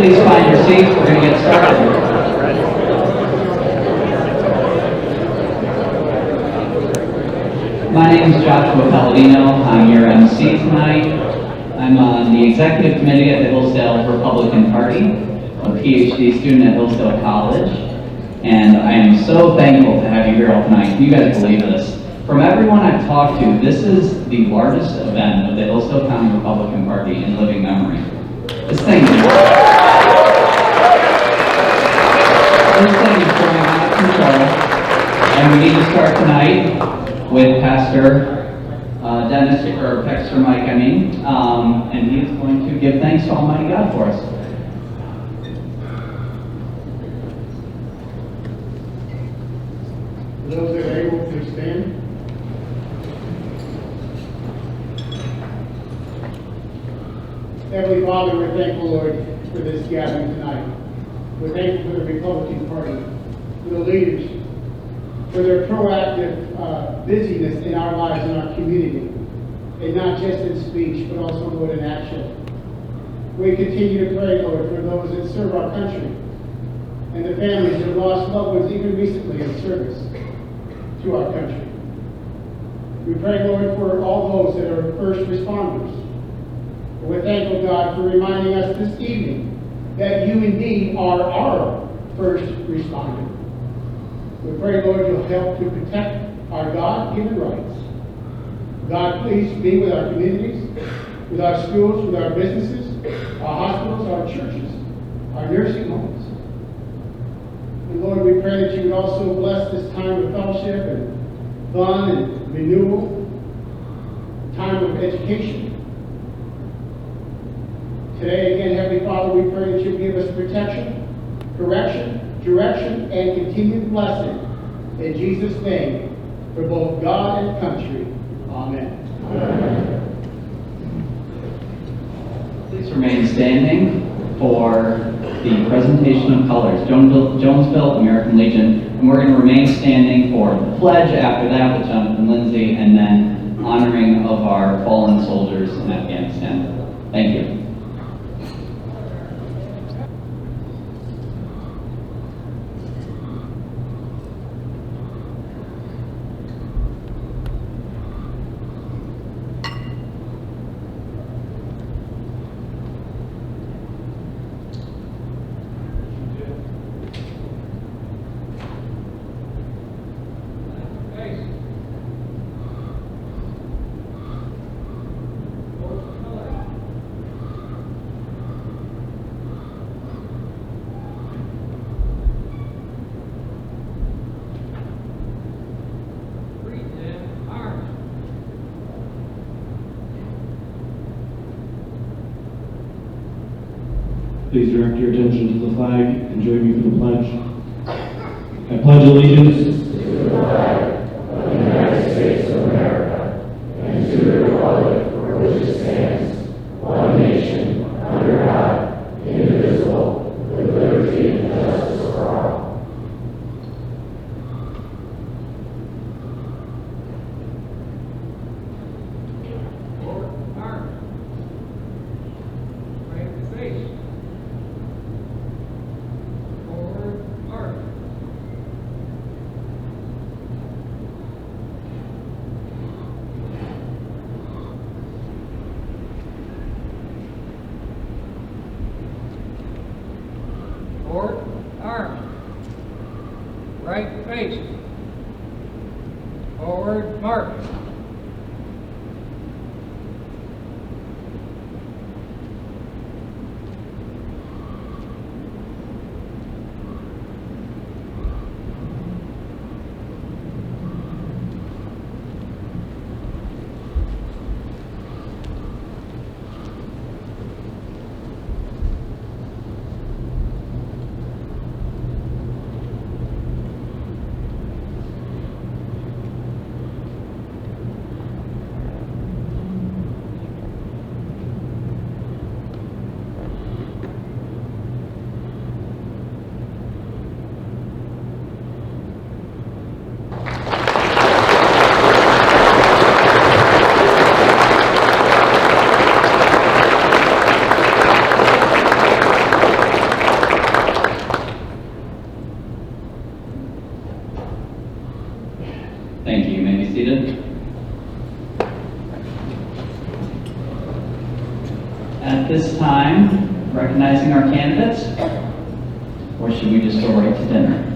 please find your seats. We're going to get started. My name is Joshua Palladino. I'm your MC tonight. I'm on the executive committee at the Hillsdale Republican Party, a PhD student at Hillsdale College, and I am so thankful to have you here all tonight. Can you guys believe this? From everyone I've talked to, this is the largest event of the Hillsdale County Republican Party in living memory. This thing is going out of control, and we need to start tonight with Pastor Mike, and he is going to give thanks to Almighty God for us. Those that are able to stand. Heavenly Father, we're thankful, Lord, for this gathering tonight. We're thankful for the Republican Party, for the leaders, for their proactive busyness in our lives and our community, and not just in speech, but also, Lord, in action. We continue to pray, Lord, for those that serve our country and the families that lost loved ones even recently in service to our country. We pray, Lord, for all those that are first responders. We're thankful, God, for reminding us this evening that you indeed are our first responder. We pray, Lord, you'll help to protect our God-given rights. God, please be with our communities, with our schools, with our businesses, our hospitals, our churches, our nursing homes. And Lord, we pray that you would also bless this time of fellowship and fun and renewal, time of education. Today, again, Heavenly Father, we pray that you give us protection, correction, direction, and continued blessing. In Jesus' name, for both God and country. Amen. Amen. Please remain standing for the presentation of colors. Jonesville, American Legion, and we're going to remain standing for the pledge after that with Jonathan Lindsay, and then honoring of our fallen soldiers in Afghanistan. Thank you. Please direct your attention to the flag and join me for the pledge. I pledge allegiance to the flag of the United States of America and to the republic for which it stands, one nation, under God, indivisible, with liberty and justice for all. Forward, arms. Right face. Forward, march. Thank you. You may be seated. At this time, recognizing our candidates, or should we just go right to dinner?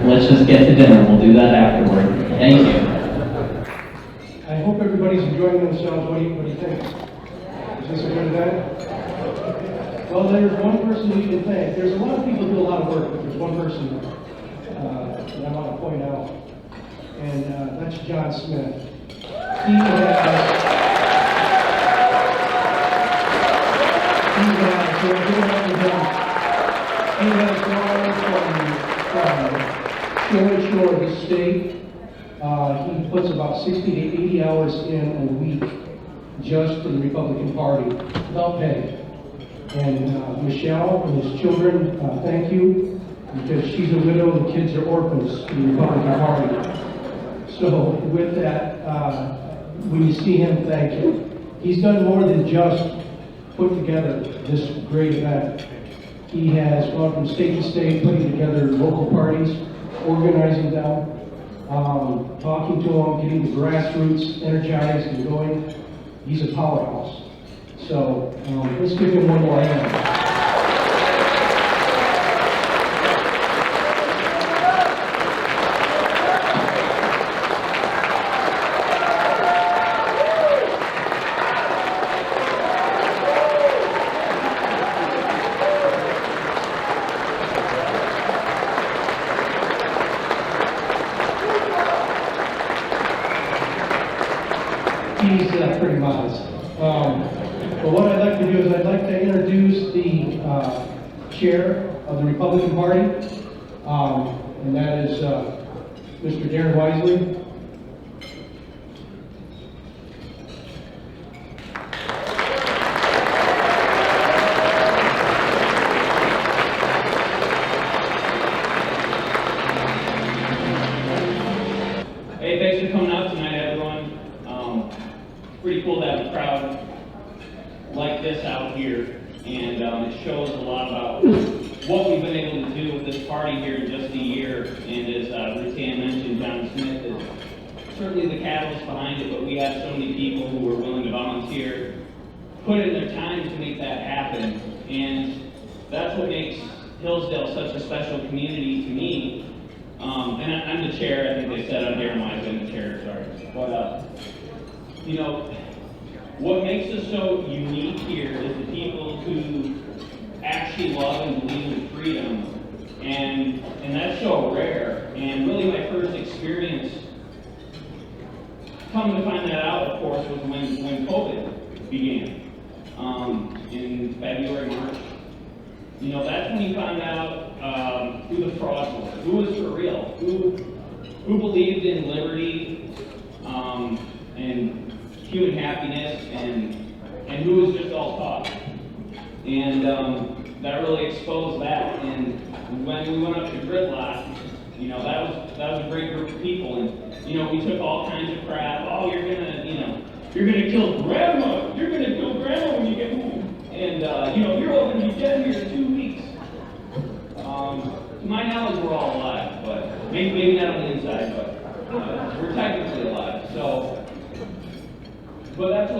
Let's just get to dinner. We'll do that afterward. Thank you. I hope everybody's enjoying themselves. What do you think? Is this a good event? Well, there's one person we can thank. There's a lot of people who do a lot of work, but there's one person that I want to point out, and that's John Smith. He has gone from shore to shore of the state. He puts about 60 to 80 hours in a week just for the Republican Party without pay. And Michelle and his children, thank you, because she's a widow and the kids are orphans in the Republican Party. So with that, when you see him, thank him. He's done more than just put together this great event. He has gone from state to state, putting together local parties, organizing them, talking to them, getting the grassroots energized and going. He's a powerhouse. So let's give him one more hand. He's pretty modest. But what I'd like to do is I'd like to introduce the chair of the Republican Party, and that is Mr. Darren Wisely. Hey, thanks for coming out tonight, everyone. Pretty cool to have a crowd like this out here, and it shows a lot about what we've been able to do with this party here in just a year. And as Rutan mentioned, John Smith is certainly the catalyst behind it, but we have so many people who are willing to volunteer, put in their time to make that happen, and that's what makes Hillsdale such a special community to me. And I'm the chair. I think they said I'm Darren Wisely, I'm the chair, sorry. But you know, what makes us so unique here is the people who actually love and believe in freedom, and that's so rare. And really my first experience coming to find that out, of course, was when COVID began in February, March. You know, that's when you found out who the frauds were, who was for real, who believed in liberty and human happiness, and who was just all talk. And that really exposed that. And when we went up to Gridlock, you know, that was a great group of people. And you know, we took all kinds of crap. Oh, you're gonna kill grandma. You're gonna kill grandma when you get home. And you know, you're all gonna be dead here in 2 weeks. To my knowledge, we're all alive, but maybe not on the inside, but we're technically alive. So. But that's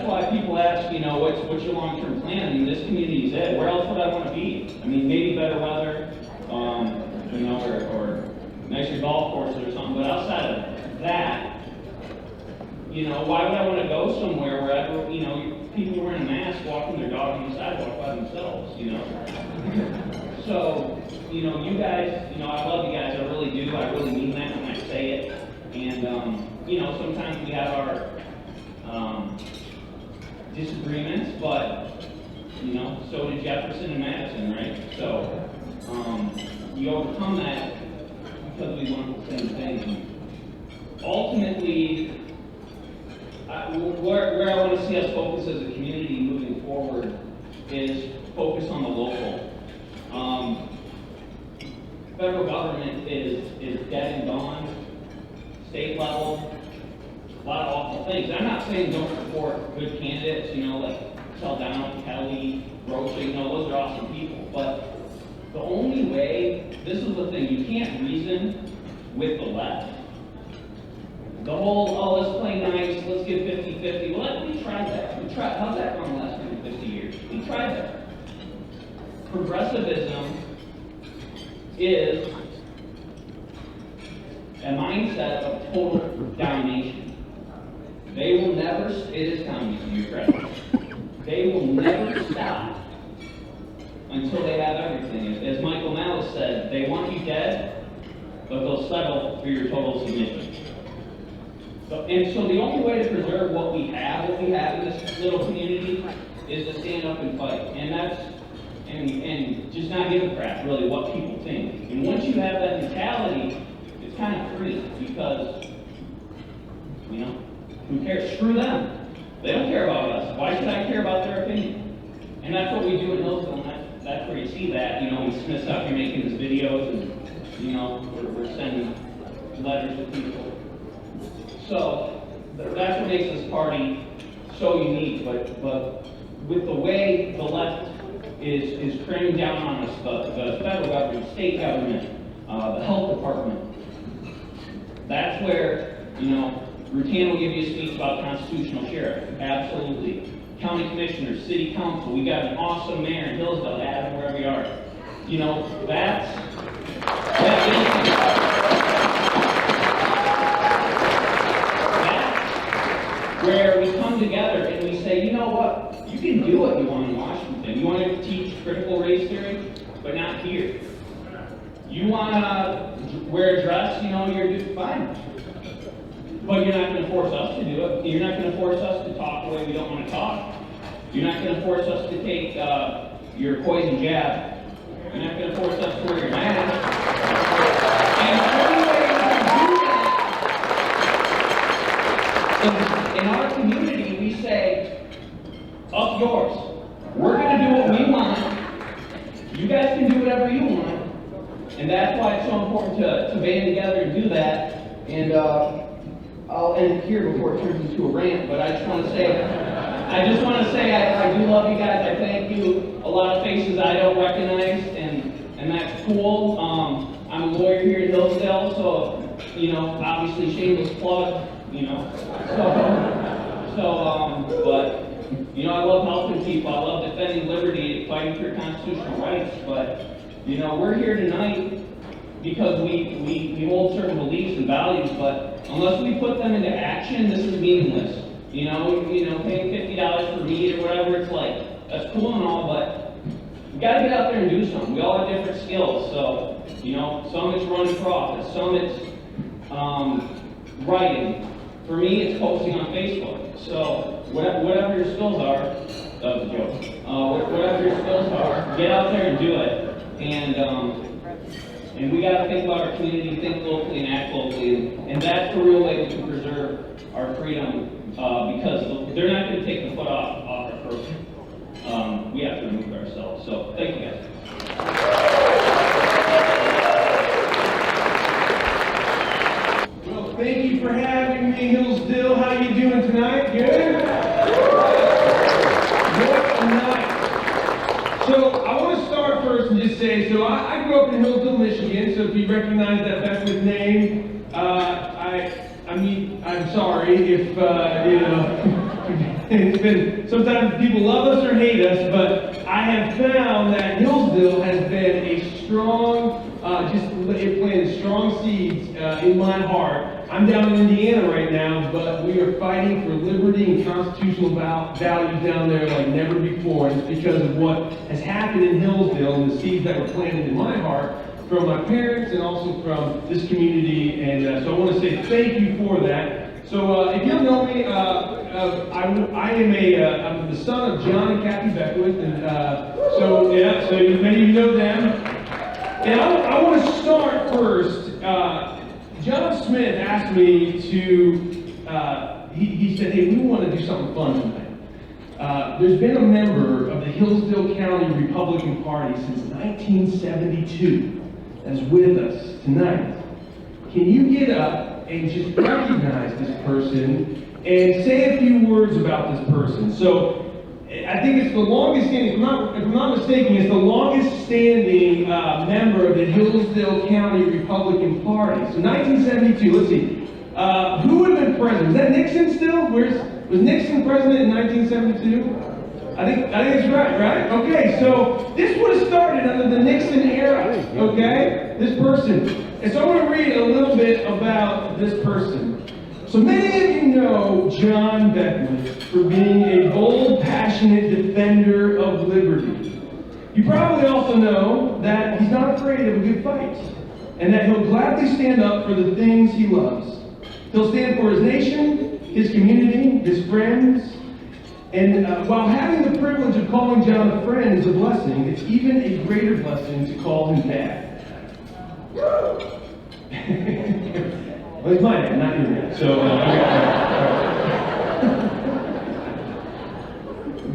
why people ask, you know, what's your long-term plan? I mean, this community is it. Where else would I want to be? I mean, maybe better weather, you know, or nicer golf courses or something. But outside of that, you know, why would I want to go somewhere where, you know, people wearing a mask walking their dog on the sidewalk by themselves, you know? So, you know, you guys, you know, I love you guys. I really do. I really mean that when I say it. And, you know, sometimes we have our disagreements, but you know, so did Jefferson and Madison, right? So you overcome that because we want the same thing. Ultimately, where I want to see us focus as a community moving forward is focus on the local. Federal government is dead and gone. State level, a lot of awful things. I'm not saying don't support good candidates, you know, like Saldana, Kelly, Rocha, you know, those are awesome people. But the only way, this is the thing, you can't reason with the left. The whole, oh, let's play nice, let's give 50-50. Well, we tried that. How's that gone the last 50 years? We tried that. Progressivism is a mindset of total domination. They will never, it is communism, you're correct. They will never stop until they have everything. As Michael Malice said, they want you dead, but they'll settle for your total submission. And so the only way to preserve what we have in this little community is to stand up and fight. And that's, and just not give a crap, really, what people think. And once you have that mentality, it's kind of free, because, you know, who cares? Screw them. They don't care about us. Why should I care about their opinion? And that's what we do in Hillsdale, and that's where you see that. You know, when Smith's out here making his videos, and, you know, we're sending letters to people. So that's what makes this party so unique. But with the way the left is cramming down on us, the federal government, state government, the health department, that's where, you know, Rutan will give you a speech about constitutional sheriff. Absolutely. County commissioners, city council. We got an awesome mayor in Hillsdale, Adam, wherever you are. You know, that's where we come together and we say, you know what, you can do what you want in Washington. You want to teach critical race theory, but not here. You want to wear a dress, you know, you're fine. But you're not going to force us to do it. You're not going to force us to talk the way we don't want to talk. You're not going to force us to take your poison jab. You're not going to force us to wear your mask. And the only way you can do that, in our community, we say, up yours. We're going to do what we want. You guys can do whatever you want. And that's why it's so important to band together and do that. And I'll end here before it turns into a rant, but I just want to say I do love you guys. I thank you. A lot of faces I don't recognize, and that's cool. I'm a lawyer here in Hillsdale, so, you know, obviously shameless plug, you know. But, you know, I love helping people. I love defending liberty, fighting for constitutional rights, but, you know, we're here tonight because we hold certain beliefs and values, but unless we put them into action, this is meaningless. You know, paying $50 for meat or whatever it's like, that's cool and all, but we gotta get out there and do something. We all have different skills, so, you know, some it's running for office, some it's writing. For me, it's posting on Facebook. So whatever your skills are, that was a joke. Whatever your skills are, get out there and do it. And we got to think about our community, think locally and act locally, and that's the real way we can preserve our freedom, because they're not going to take the foot off our throat. We have to remove ourselves. So thank you guys. Well, thank you for having me, Hillsdale. How you doing tonight? Good? What a night. So I want to start first and just say, so I grew up in Hillsdale, Michigan, so if you recognize that Beckwith name, I mean, I'm sorry if, you know, it's been, sometimes people love us or hate us, but I have found that Hillsdale has been a strong, it planted strong seeds in my heart. I'm down in Indiana right now, but we are fighting for liberty and constitutional values down there like never before. And it's because of what has happened in Hillsdale and the seeds that were planted in my heart from my parents and also from this community. And so I want to say thank you for that. So if you don't know me, I'm the son of John and Kathy Beckwith, and so many of you know them. And I want to start first. John Smith asked me to, he said, hey, we want to do something fun tonight. There's been a member of the Hillsdale County Republican Party since 1972 that's with us tonight. Can you get up and just recognize this person and say a few words about this person? So, I think it's the longest standing, if I'm not mistaken, it's the longest standing member of the Hillsdale County Republican Party. So 1972, let's see. Who would have been president? Was that Nixon still? Was Nixon president in 1972? I think it's right? Okay, so this would have started under the Nixon era, okay? This person. And so I want to read a little bit about this person. So many of you know John Beckwith for being a bold, passionate defender of liberty. You probably also know that he's not afraid of a good fight, and that he'll gladly stand up for the things he loves. He'll stand for his nation, his community, his friends, and while having the privilege of calling John a friend is a blessing, it's even a greater blessing to call him dad. Well, he's my dad, not your dad. So,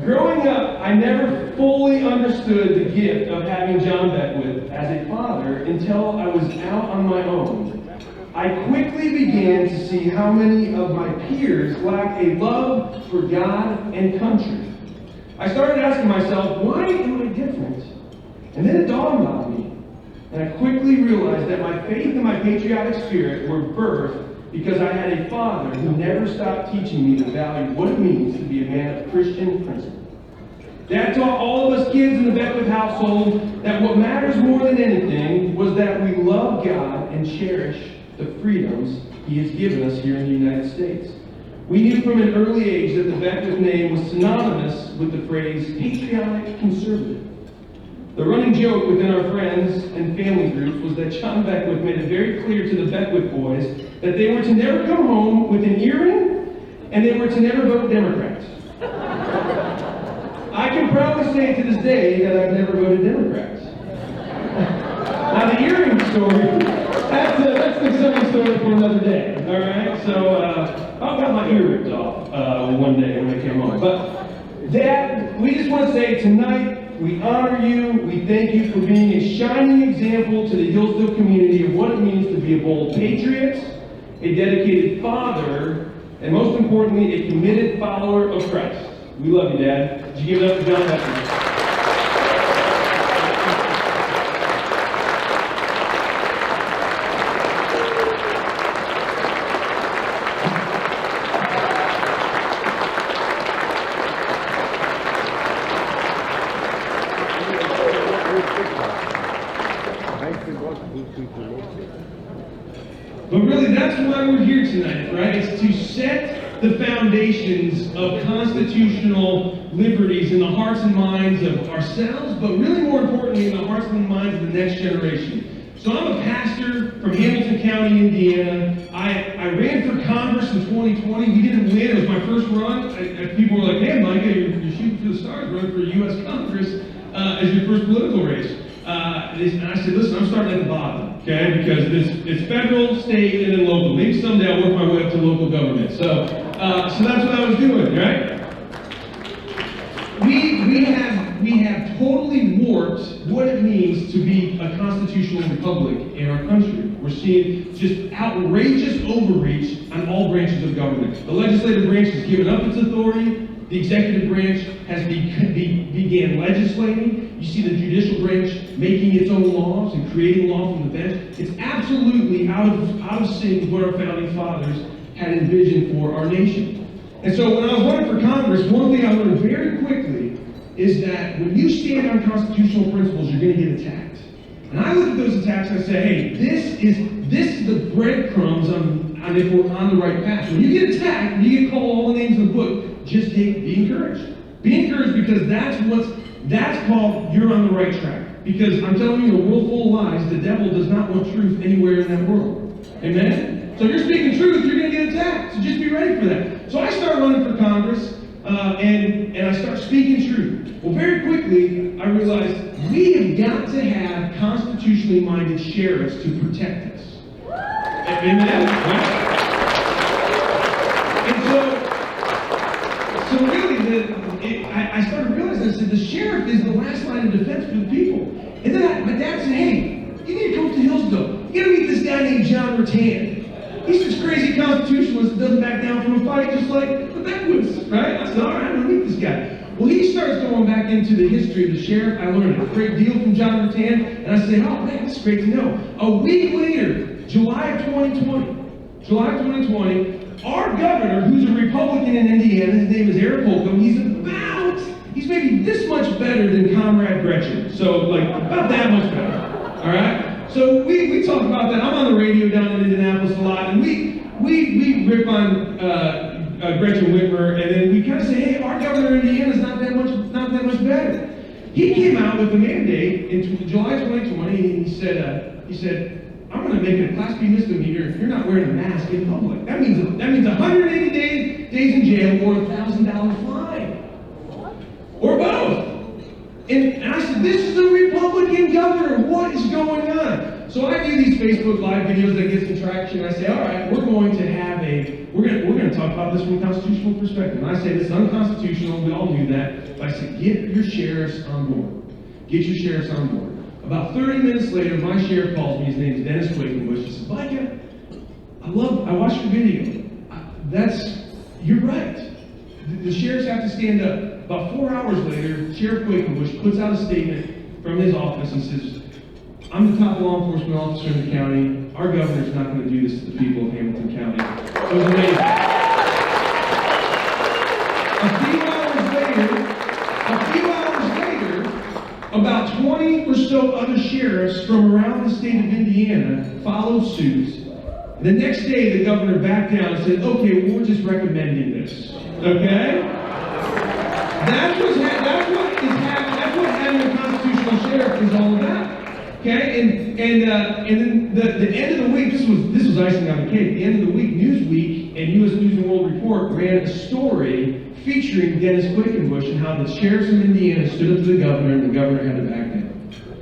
growing up, I never fully understood the gift of having John Beckwith as a father until I was out on my own. I quickly began to see how many of my peers lacked a love for God and country. I started asking myself, why am I different? And then it dawned on me, and I quickly realized that my faith and my patriotic spirit were birthed because I had a father who never stopped teaching me the value of what it means to be a man of Christian principle. Dad taught all of us kids in the Beckwith household that what matters more than anything was that we love God and cherish the freedoms he has given us here in the United States. We knew from an early age that the Beckwith name was synonymous with the phrase patriotic conservative. The running joke within our friends and family groups was that John Beckwith made it very clear to the Beckwith boys that they were to never come home with an earring and they were to never vote Democrat. I can proudly say to this day that I've never voted Democrat. Now the earring story, that's the exciting story for another day. All right, so I got my ear ripped off one day when I came home. But Dad, we just want to say tonight, we honor you. We thank you for being a shining example to the Hillsdale community of what it means to be a bold patriot, a dedicated father, and most importantly, a committed follower of Christ. We love you, Dad. Did you give it up for John Beckwith? But really, that's why we're here tonight, right? It's to set the foundations of constitutional liberties in the hearts and minds of ourselves, but really more importantly, in the hearts and minds of the next generation. So I'm a pastor from Hamilton County, Indiana. I ran for Congress in 2020. We didn't win. It was my first run. People were like, "Hey, Micah, you're shooting for the stars, running for U.S. Congress as your first political race." And I said, listen, I'm starting at the bottom, okay? Because it's federal, state, and then local. Maybe someday I'll work my way up to local government. So that's what I was doing, right? We have totally warped what it means to be a constitutional republic in our country. We're seeing just outrageous overreach on all branches of government. The legislative branch has given up its authority. The executive branch has began legislating. You see the judicial branch making its own laws and creating law from the bench. It's absolutely out of sync with what our founding fathers had envisioned for our nation. And so when I was running for Congress, one thing I learned very quickly is that when you stand on constitutional principles, you're going to get attacked. And I look at those attacks and I say, hey, this is the breadcrumbs on if we're on the right path. When you get attacked, when you get called all the names in the book, just be encouraged. Be encouraged because that's called you're on the right track. Because I'm telling you, in a world full of lies, the devil does not want truth anywhere in that world. Amen? So if you're speaking truth, you're going to get attacked. So just be ready for that. So I start running for Congress, and I start speaking truth. Well, very quickly, I realized we have got to have constitutionally minded sheriffs to protect us. Amen? And so really, I started realizing, I said, the sheriff is the last line of defense for the people. And then my dad said, hey, you need to come to Hillsdale. You gotta meet this guy named John Rattan. He's this crazy constitutionalist that doesn't back down from a fight, just like the Beckwiths, right? I said, all right, I'm gonna meet this guy. Well, he starts going back into the history of the sheriff. I learned a great deal from John Rattan, and I say, oh man, that's great to know. A week later, July of 2020, our governor, who's a Republican in Indiana, his name is Eric Holcomb, he's maybe this much better than Comrade Gretchen. So, like, about that much better. All right? So we talk about that. I'm on the radio down in Indianapolis a lot, and we rip on Gretchen Whitmer, and then we kind of say, hey, our governor in Indiana is not that much better. He came out with a mandate in July 2020, and he said, I'm going to make it a Class B misdemeanor if you're not wearing a mask in public. That means 180 days in jail or a $1,000 fine. Or both. And I said, this is a Republican governor. What is going on? So I do these Facebook Live videos that get some traction. I say, all right, we're going to talk about this from a constitutional perspective. And I say, this is unconstitutional. We all knew that. But I said, get your sheriffs on board. Get your sheriffs on board. About 30 minutes later, my sheriff calls me. His name is Dennis Quakenbush. He says, Micah, I watched your video. You're right. The sheriffs have to stand up. About 4 hours later, Sheriff Quakenbush puts out a statement from his office and says, I'm the top law enforcement officer in the county. Our governor's not going to do this to the people of Hamilton County. It was amazing. A few hours later, about 20 or so other sheriffs from around the state of Indiana followed suit. The next day, the governor backed down and said, okay, we're just recommending this. Okay? That's what having a constitutional sheriff is all about. Okay? And then the end of the week, this was icing on the cake. The end of the week, Newsweek and U.S. News and World Report ran a story featuring Dennis Quakenbush and how the sheriffs in Indiana stood up to the governor and the governor had to back down.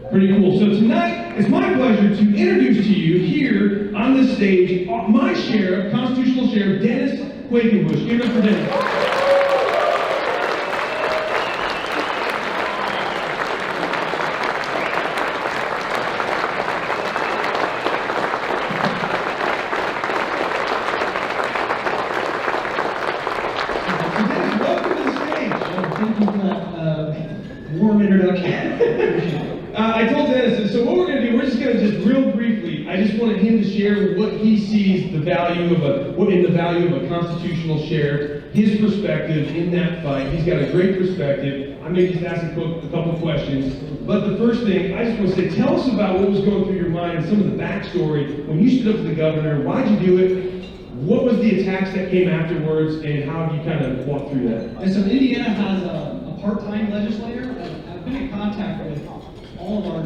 Pretty cool. So tonight, it's my pleasure to introduce to you here on this stage, my sheriff, constitutional sheriff, Dennis Quakenbush. Give it up for Dennis. Warm introduction. I told Dennis, so what we're going to do, we're just going to real briefly, I just wanted him to share what he sees the value of a constitutional sheriff, his perspective in that fight. He's got a great perspective. I may just ask a couple questions. But the first thing, I just want to say, tell us about what was going through your mind, some of the backstory, when you stood up to the governor, why'd you do it? What was the attacks that came afterwards, and how have you kind of walked through that? And so Indiana has a part-time legislator. I've been in contact with all of our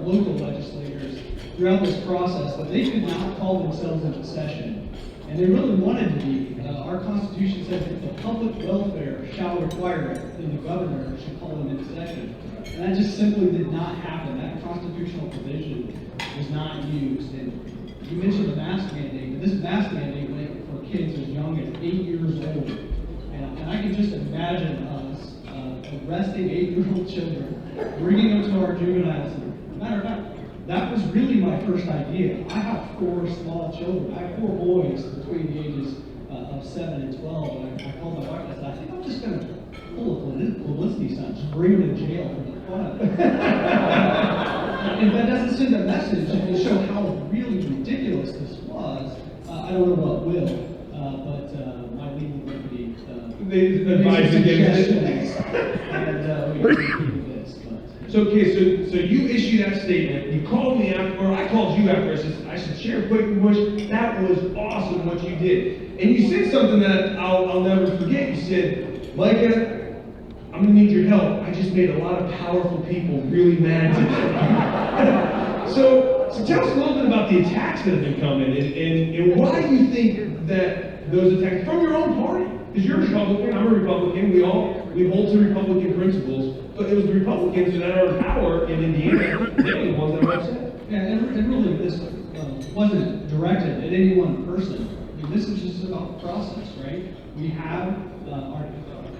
local legislators throughout this process, but they could not call themselves into session. And they really wanted to be. Our Constitution says if the public welfare shall require it, then the governor should call them into session. And that just simply did not happen. That constitutional provision was not used. And you mentioned the mask mandate, but this mask mandate went for kids as young as 8 years old. And I can just imagine us arresting 8-year-old children, bringing them to our juveniles. Matter of fact, that was really my first idea. I have 4 small children. I have 4 boys between the ages of 7 and 12. And I told my wife, I said, I think I'm just going to pull a publicity stunt, just bring them to jail for the fun. If that doesn't send a message and show how really ridiculous this was, I don't know what will. But my legal deputy They advised against it. and we do this. So you issue that statement. You called me after, or I called you after. I said, Sheriff Quakenbush, that was awesome what you did. And you said something that I'll never forget. You said, Micah, I'm gonna need your help. I just made a lot of powerful people really mad today. So tell us a little bit about the attacks that have been coming and why you think that those attacks from your own party. Because you're a Republican, I'm a Republican, we hold to Republican principles, but it was the Republicans that are in power in Indiana, they were the ones that were upset. Yeah, and really this wasn't directed at any one person. I mean, this is just about the process, right? We have our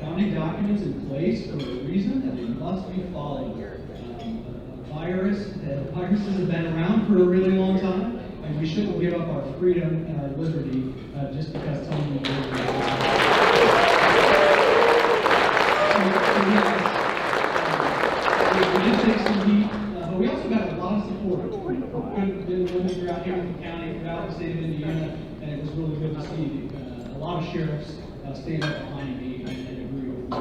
founding documents in place for a reason, and they must be followed. Viruses have been around for a really long time, and we shouldn't give up our freedom and our liberty just because someone been living throughout Hamilton County, throughout the state of Indiana, and it was really good to see a lot of sheriffs stand up behind me and agree with me.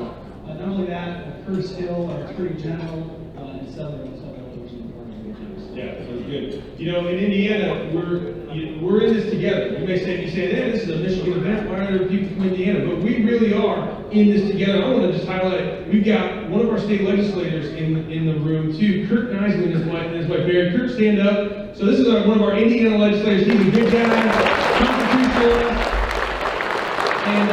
Not only that, Curtis Hill, our Attorney General, and several others in the organization. Yeah, that was good. You know, in Indiana, we're in this together. You may say, hey, this is a Michigan event. Why are there people from Indiana? But we really are in this together. I want to just highlight, we've got one of our state legislators in the room too. Kurt Neisman and his wife Mary. Kurt, stand up. So this is one of our Indiana legislators. He's a good guy, constitutionalist, and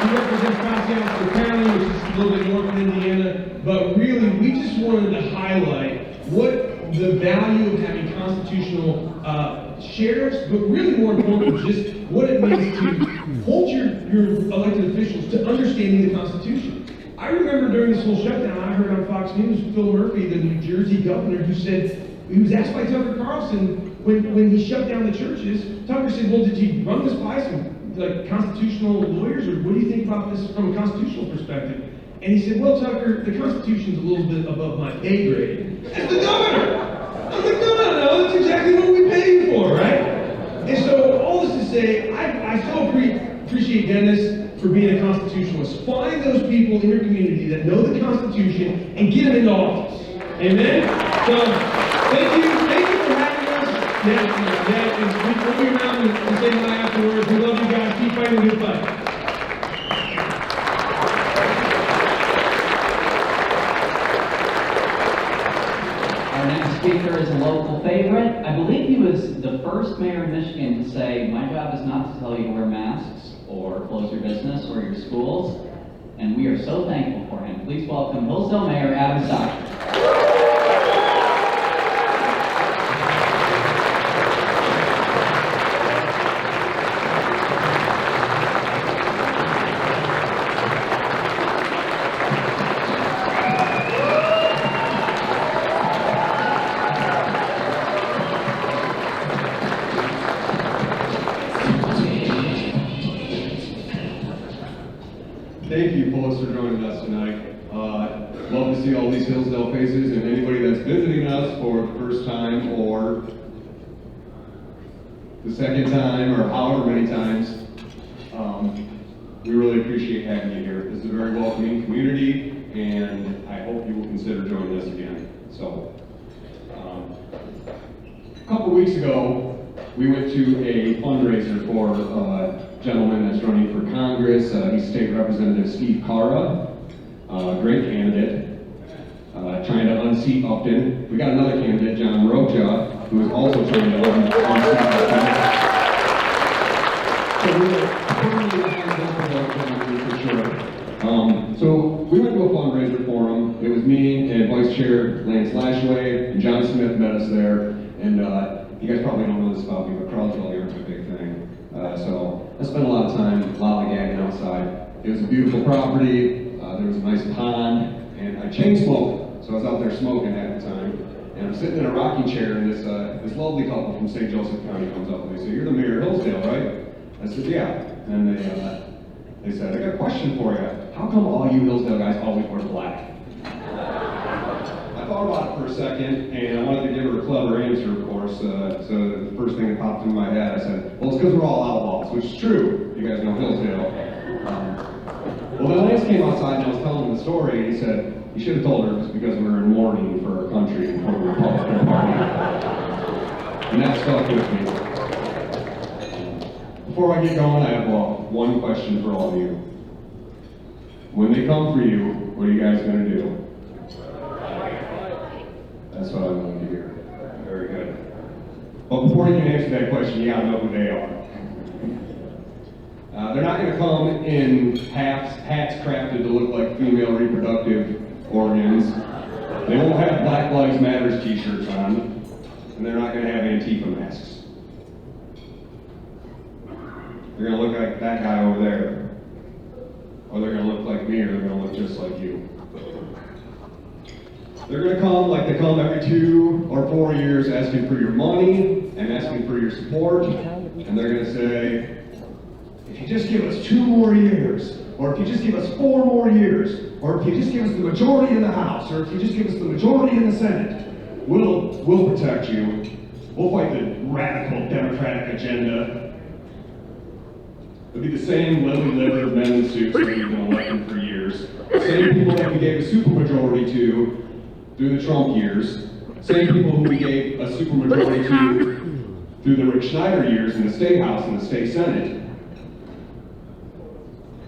he represents Constantine County, which is a little bit north of Indiana. But really, we just wanted to highlight what the value of having constitutional sheriffs, but really more importantly, just what it means to hold your elected officials to understanding the Constitution. I remember during this whole shutdown, I heard on Fox News Phil Murphy, the New Jersey governor, who said, he was asked by Tucker Carlson when he shut down the churches. Tucker said, well, did you run this by some constitutional lawyers, or what do you think about this from a constitutional perspective? And he said, well, Tucker, the Constitution's a little bit above my pay grade. That's the governor! I was like, no, that's exactly what we pay you for, right? And so, all this to say, I so appreciate Dennis for being a constitutionalist. Find those people in your community that know the Constitution and get them into office. Amen? So, thank you for having us. And we'll be around and say hi afterwards. We love you guys. Keep fighting the good fight. Our next speaker is a local favorite. I believe he was the first mayor in Michigan to say, my job is not to tell you to wear masks or close your business or your schools. And we are so thankful for him. Please welcome Hillsdale Mayor Adam Stock. Thank you, folks, for joining us tonight. Love to see all these Hillsdale faces, and anybody that's visiting us for the first time or the second time or however many times. We really appreciate having you here. This is a very welcoming community, and I hope you will consider joining us again. So, a couple weeks ago, we went to a fundraiser for a gentleman that's running for Congress. He's State Representative Steve Cara, great candidate, trying to unseat Upton. We got another candidate, John Roja, who is also trying to unseat Upton. So we're firmly behind this for sure. So we went to a fundraiser for him. It was me and Vice Chair Lance Lashway and John Smith met us there. And you guys probably don't know this about me, but Croswell here is a big thing. So I spent a lot of time lollygagging outside. It was a beautiful property. There was a nice pond, and I chain smoked, so I was out there smoking half the time. And I'm sitting in a rocking chair, and this lovely couple from St. Joseph County comes up and they say, "You're the mayor of Hillsdale, right?" I said, "Yeah." And they said, "I got a question for you. How come all you Hillsdale guys always wear black?" I thought about it for a second, and I wanted to give her a clever answer, of course. So the first thing that popped into my head, I said, "Well, it's because we're all outlaws," which is true. You guys know Hillsdale. Well, then Lance came outside and I was telling him the story, and he said, "You should have told her it was because we were in mourning for our country and for the Republican Party." And that stuck with me. Before I get going, I have one question for all of you. When they come for you, what are you guys going to do? That's what I wanted to hear. Very good. But before you can answer that question, you got to know who they are. They're not going to come in hats crafted to look like female reproductive organs. They won't have Black Lives Matters t-shirts on, and they're not going to have Antifa masks. They're going to look like that guy over there, or they're going to look like me, or they're going to look just like you. They're going to come like they come every 2 or 4 years, asking for your money and asking for your support, and they're going to say, "If you just give us 2 more years, or if you just give us 4 more years, or if you just give us the majority in the House, or if you just give us the majority in the Senate, We'll protect you. We'll fight the radical Democratic agenda. It'll be the same lily-livered men in suits that we've been electing for years. The same people that we gave a supermajority to through the Trump years. Same people who we gave a supermajority to through the Rick Schneider years in the State House and the State Senate.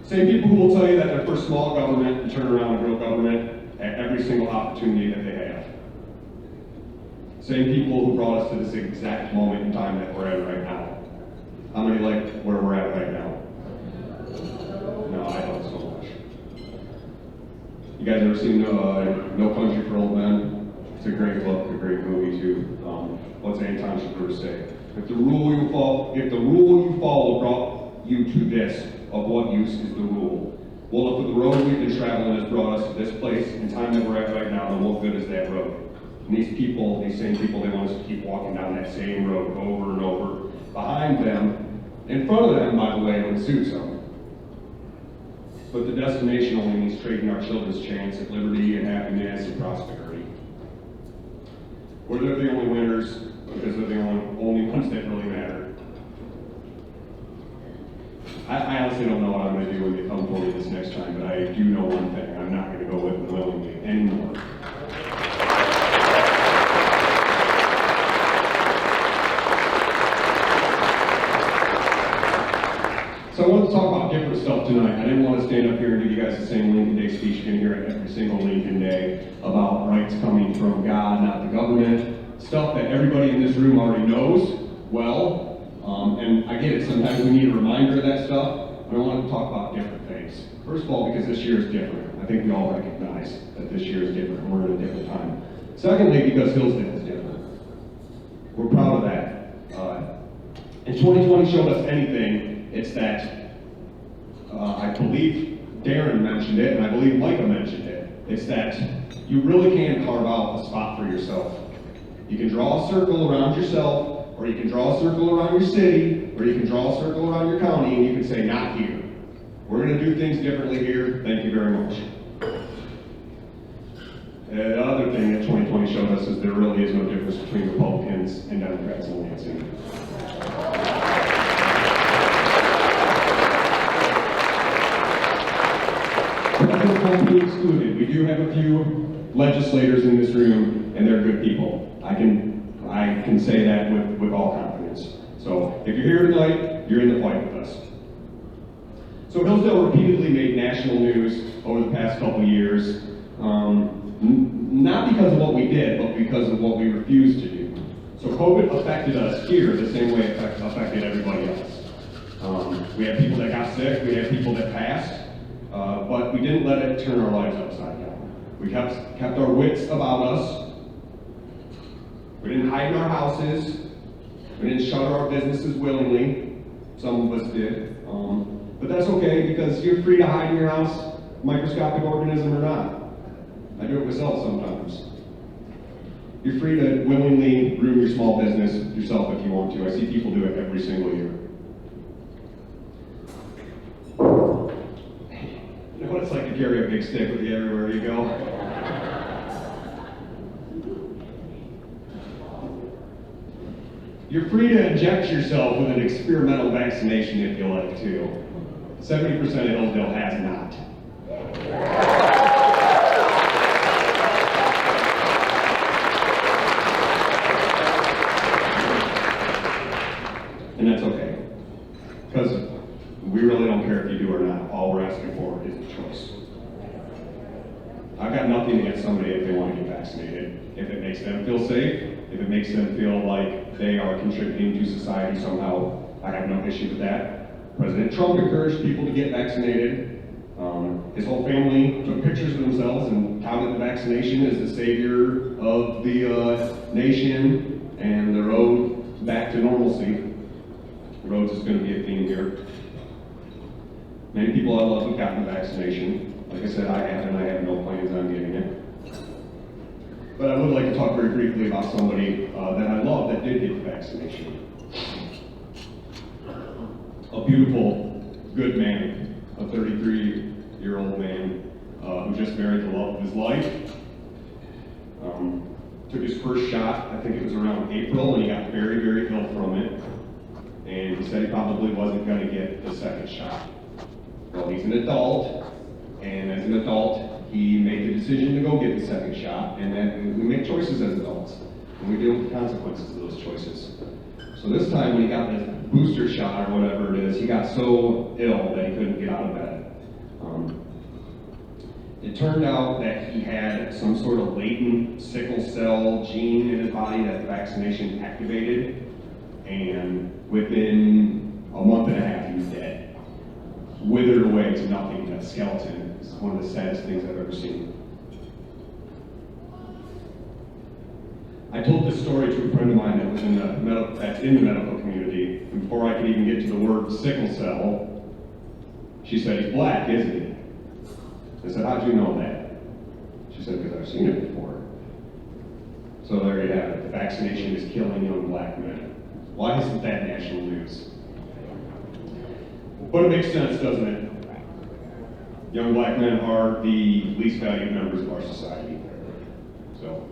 Same people who will tell you that they're for small government and turn around and real government at every single opportunity that they have. Same people who brought us to this exact moment in time that we're at right now. How many like where we're at right now? No, I don't so much. You guys ever seen No Country for Old Men? It's a great book, a great movie too. What's Anton Chigurh say? If the rule you follow brought you to this, of what use is the rule? Well, if the road we've been traveling has brought us to this place in time that we're at right now, then what good is that road? And these people, these same people, they want us to keep walking down that same road over and over. Behind them, in front of them, by the way, when it suits them. But the destination only means trading our children's chance at liberty and happiness and prosperity. Where they're the only winners because they're the only ones that really matter. I honestly don't know what I'm going to do when they come for me this next time, but I do know one thing. I'm not going to go with them willingly anymore. So I wanted to talk about different stuff tonight. I didn't want to stand up here and give you guys the same Lincoln Day speech you can hear at every single Lincoln Day about rights coming from God, not the government. Stuff that everybody in this room already knows well. And I get it, sometimes we need a reminder of that stuff, but I want to talk about different things. First of all, because this year is different. I think we all recognize that this year is different. We're in a different time. Secondly, because Hillsdale is different. We're proud of that. And 2020 showed us anything, it's that, I believe Darren mentioned it, and I believe Micah mentioned it. It's that you really can carve out a spot for yourself. You can draw a circle around yourself, or you can draw a circle around your city, or you can draw a circle around your county, and you can say, not here. We're going to do things differently here. Thank you very much. The other thing that 2020 showed us is there really is no difference between Republicans and Democrats in Lansing. Private company excluded. We do have a few legislators in this room, and they're good people. I can say that with all confidence. So if you're here tonight, you're in the fight with us. So Hillsdale repeatedly made national news over the past couple of years, not because of what we did, but because of what we refused to do. So COVID affected us here the same way it affected everybody else. We had people that got sick, we had people that passed, but we didn't let it turn our lives upside down. We kept our wits about us. We didn't hide in our houses. We didn't shutter our businesses willingly. Some of us did. But that's okay because you're free to hide in your house, microscopic organism or not. I do it myself sometimes. You're free to willingly ruin your small business yourself if you want to. I see people do it every single year. You know what it's like to carry a big stick with you everywhere you go? You're free to inject yourself with an experimental vaccination if you like to. 70% of Hillsdale has not. And that's okay. Because we really don't care if you do or not. All we're asking for is a choice. I've got nothing against somebody if they want to get vaccinated. If it makes them feel safe, if it makes them feel like they are contributing to society somehow, I have no issue with that. President Trump encouraged people to get vaccinated. His whole family took pictures of themselves and touted the vaccination as the savior of the nation and the road back to normalcy. Roads is going to be a theme here. Many people I love have gotten the vaccination. Like I said, I have, and I have no plans on getting it. But I would like to talk very briefly about somebody that I love that did get the vaccination. A beautiful, good man, a 33-year-old man who just married the love of his life. took his first shot, I think it was around April, and he got very, very ill from it. And he said he probably wasn't going to get the second shot. Well, he's an adult, and as an adult, he made the decision to go get the second shot, and then we make choices as adults, and we deal with the consequences of those choices. So this time when he got the booster shot or whatever it is, he got so ill that he couldn't get out of bed. It turned out that he had some sort of latent sickle cell gene in his body that the vaccination activated, and within a month and a half he was dead. Withered away to nothing, a skeleton. It's one of the saddest things I've ever seen. I told this story to a friend of mine that was in the medical community, and before I could even get to the word sickle cell, she said, "He's black, isn't he?" I said, "How'd you know that?" She said, "Because I've seen it before." So there you have it. The vaccination is killing young black men. Why isn't that national news? But it makes sense, doesn't it? Young black men are the least valued members of our society. So,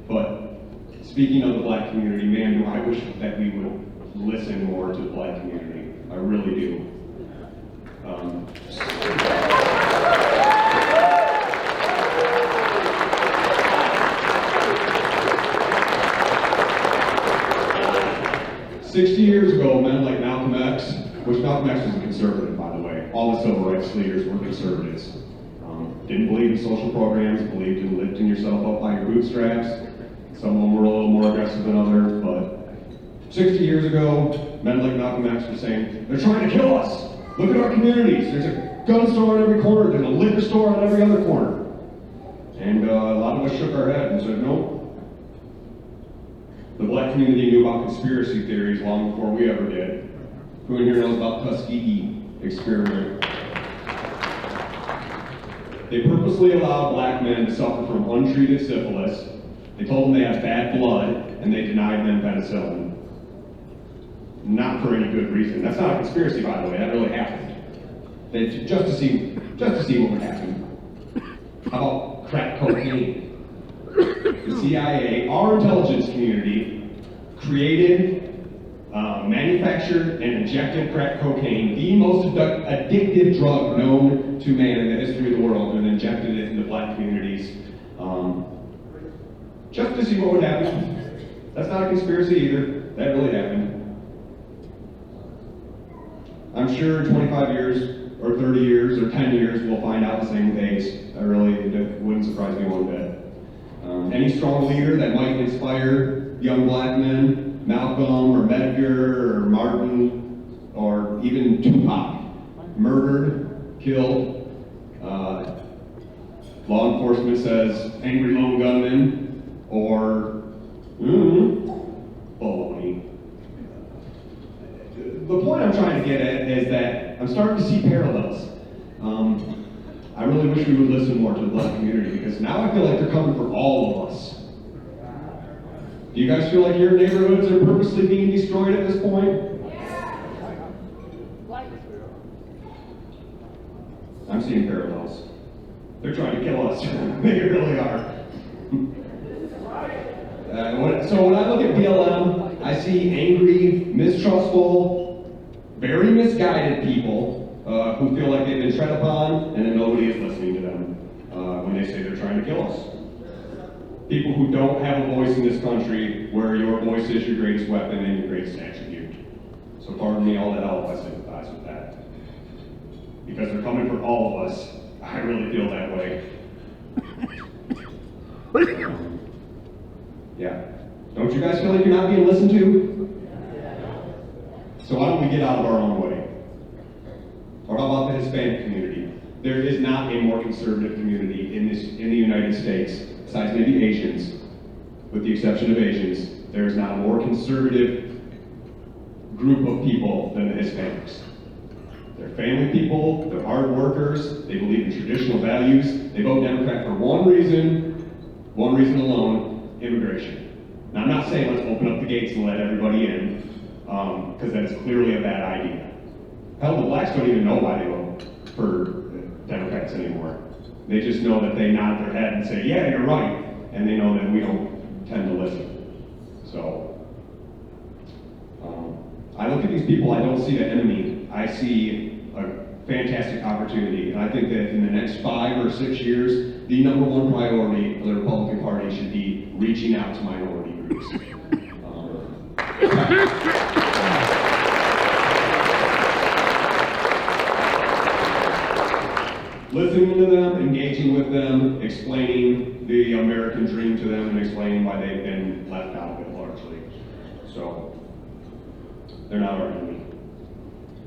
but speaking of the black community, man, do I wish that we would listen more to the black community. I really do. 60 years ago, men like Malcolm X, which Malcolm X was a conservative, by the way. All the civil rights leaders were conservatives. Didn't believe in social programs, believed in lifting yourself up by your bootstraps. Some of them were a little more aggressive than others, but 60 years ago, men like Malcolm X were saying, "They're trying to kill us. Look at our communities. There's a gun store on every corner. There's a liquor store on every other corner." And a lot of us shook our head and said, "No." The black community knew about conspiracy theories long before we ever did. Who in here knows about Tuskegee experiment? They purposely allowed black men to suffer from untreated syphilis. They told them they had bad blood, and they denied them penicillin. Not for any good reason. That's not a conspiracy, by the way. That really happened. Just to see what would happen. How about crack cocaine? The CIA, our intelligence community, created, manufactured, and injected crack cocaine, the most addictive drug known to man in the history of the world, and injected it into black communities, just to see what would happen. That's not a conspiracy either. That really happened. I'm sure 25 years, or 30 years, or 10 years, we'll find out the same case. It wouldn't surprise me one bit. Any strong leader that might inspire young black men, Malcolm or Medgar or Martin or even Tupac, murdered, killed. Law enforcement says angry lone gunman or baloney. The point I'm trying to get at is that I'm starting to see parallels. I really wish we would listen more to the black community, because now I feel like they're coming for all of us. Do you guys feel like your neighborhoods are purposely being destroyed at this point? I'm seeing parallels. They're trying to kill us. They really are. So when I look at BLM, I see angry, mistrustful, very misguided people who feel like they've been tread upon, and then nobody is listening to them when they say they're trying to kill us. People who don't have a voice in this country, where your voice is your greatest weapon and your greatest attribute. So pardon me all the help, I sympathize with that. Because they're coming for all of us. I really feel that way. Yeah. Don't you guys feel like you're not being listened to? So why don't we get out of our own way? Or how about the Hispanic community? There is not a more conservative community in the United States, besides maybe Asians, with the exception of Asians. There is not a more conservative group of people than the Hispanics. They're family people, they're hard workers, they believe in traditional values. They vote Democrat for one reason alone: immigration. Now, I'm not saying let's open up the gates and let everybody in, because that's clearly a bad idea. Hell, the blacks don't even know why they vote for Democrats anymore. They just know that they nod their head and say, "Yeah, you're right," and they know that we don't tend to listen. So, I look at these people, I don't see the enemy, I see a fantastic opportunity. And I think that in the next 5 or 6 years, the #1 priority of the Republican Party should be reaching out to minority groups. Listening to them, engaging with them, explaining the American dream to them, and explaining why they've been left out of it largely. So, they're not our enemy.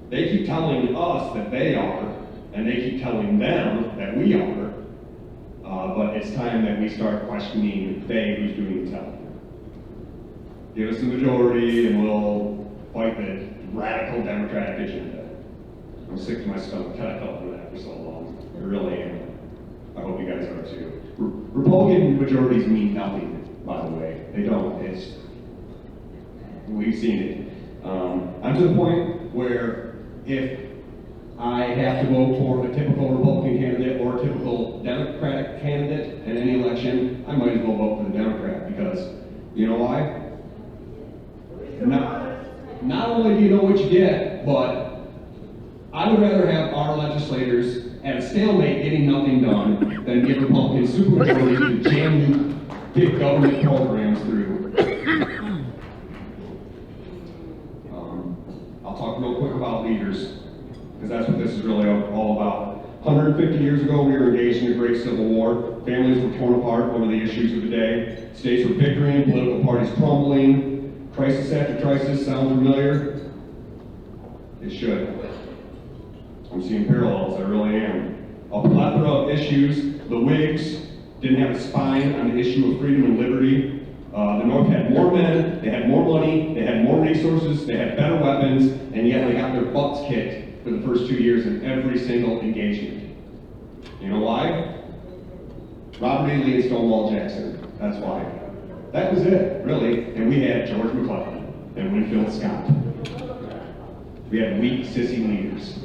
They keep telling us that they are, and they keep telling them that we are, but it's time that we start questioning they who's doing the telling. Give us the majority and we'll fight the radical Democratic agenda. I'm sick to my stomach. I felt for that for so long. I really am. I hope you guys are too. Republican majorities mean nothing, by the way. They don't. We've seen it. I'm to the point where if I have to vote for a typical Republican candidate or a typical Democratic candidate in any election, I might as well vote for the Democrat because, you know why? Not only do you know what you get, but I would rather have our legislators at a stalemate getting nothing done than give Republicans supermajorities to jam new big government programs through. I'll talk real quick about leaders, because that's what this is really all about. 150 years ago, we were engaged in a great civil war. Families were torn apart over the issues of the day. States were bickering, political parties crumbling. Crisis after crisis, sound familiar? It should. I'm seeing parallels, I really am. A plethora of issues. The Whigs didn't have a spine on the issue of freedom and liberty. The North had more men, they had more money, they had more resources, they had better weapons, and yet they got their butts kicked for the first 2 years in every single engagement. You know why? Robert E. Lee and Stonewall Jackson. That's why. That was it, really. And we had George McClellan and Winfield Scott. We had weak, sissy leaders.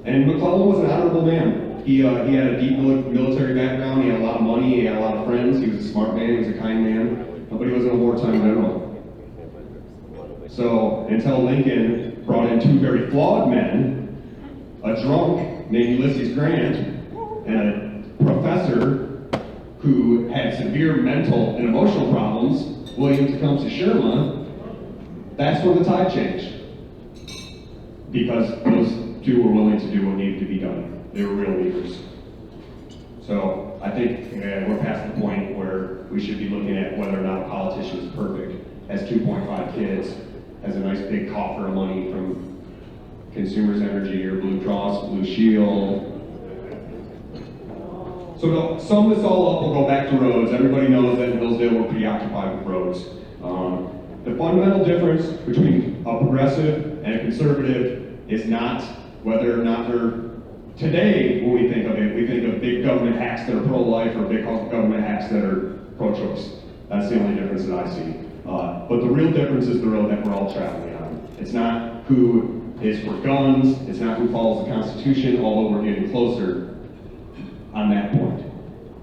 And McClellan was an honorable man. He had a deep military background, he had a lot of money, he had a lot of friends, he was a smart man, he was a kind man, but he wasn't a wartime general. So, until Lincoln brought in 2 very flawed men, a drunk named Ulysses Grant, and a professor who had severe mental and emotional problems, William Tecumseh Sherman, that's when the tide changed. Because those 2 were willing to do what needed to be done. They were real leaders. So I think we're past the point where we should be looking at whether or not a politician is perfect, has 2.5 kids, has a nice big coffer of money from Consumers Energy or Blue Cross, Blue Shield. So to sum this all up, we'll go back to roads. Everybody knows that in Hillsdale we're preoccupied with roads. The fundamental difference between a progressive and a conservative is not whether or not they're, today when we think of it, we think of big government hacks that are pro-life or big government hacks that are pro-choice. That's the only difference that I see. But the real difference is the road that we're all traveling on. It's not who is for guns, it's not who follows the Constitution, although we're getting closer on that point.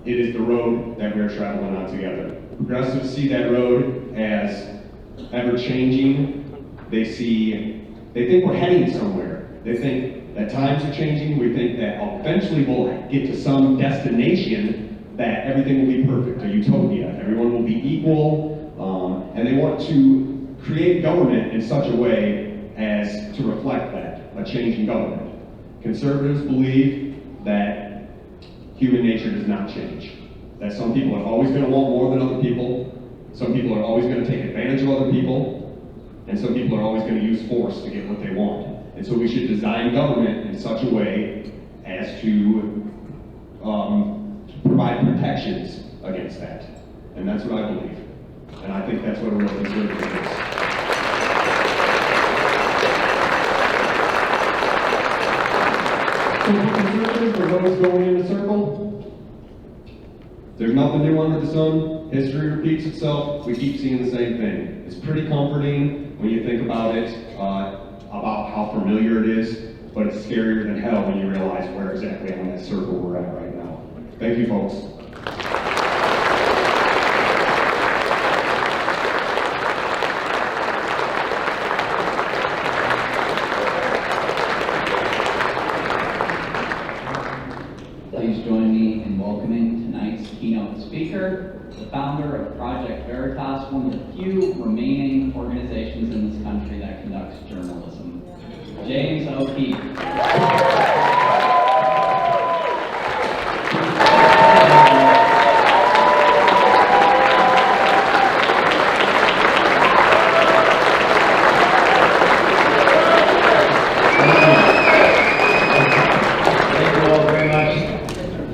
It is the road that we're traveling on together. Progressives see that road as ever-changing. They think we're heading somewhere. They think that times are changing. We think that eventually we'll get to some destination that everything will be perfect, a utopia. Everyone will be equal, and they want to create government in such a way as to reflect that, a changing government. Conservatives believe that human nature does not change. That some people are always going to want more than other people, some people are always going to take advantage of other people, and some people are always going to use force to get what they want. And so we should design government in such a way as to provide protections against that. And that's what I believe. And I think that's what a real conservative is. So for conservatives, the road's going in a circle. There's nothing new under the sun. History repeats itself. We keep seeing the same thing. It's pretty comforting when you think about it, about how familiar it is, but it's scarier than hell when you realize where exactly on that circle we're at right now. Thank you, folks. Please join me in welcoming tonight's keynote speaker, the founder of Project Veritas, one of the few remaining organizations in this country that conducts journalism. James O'Keefe.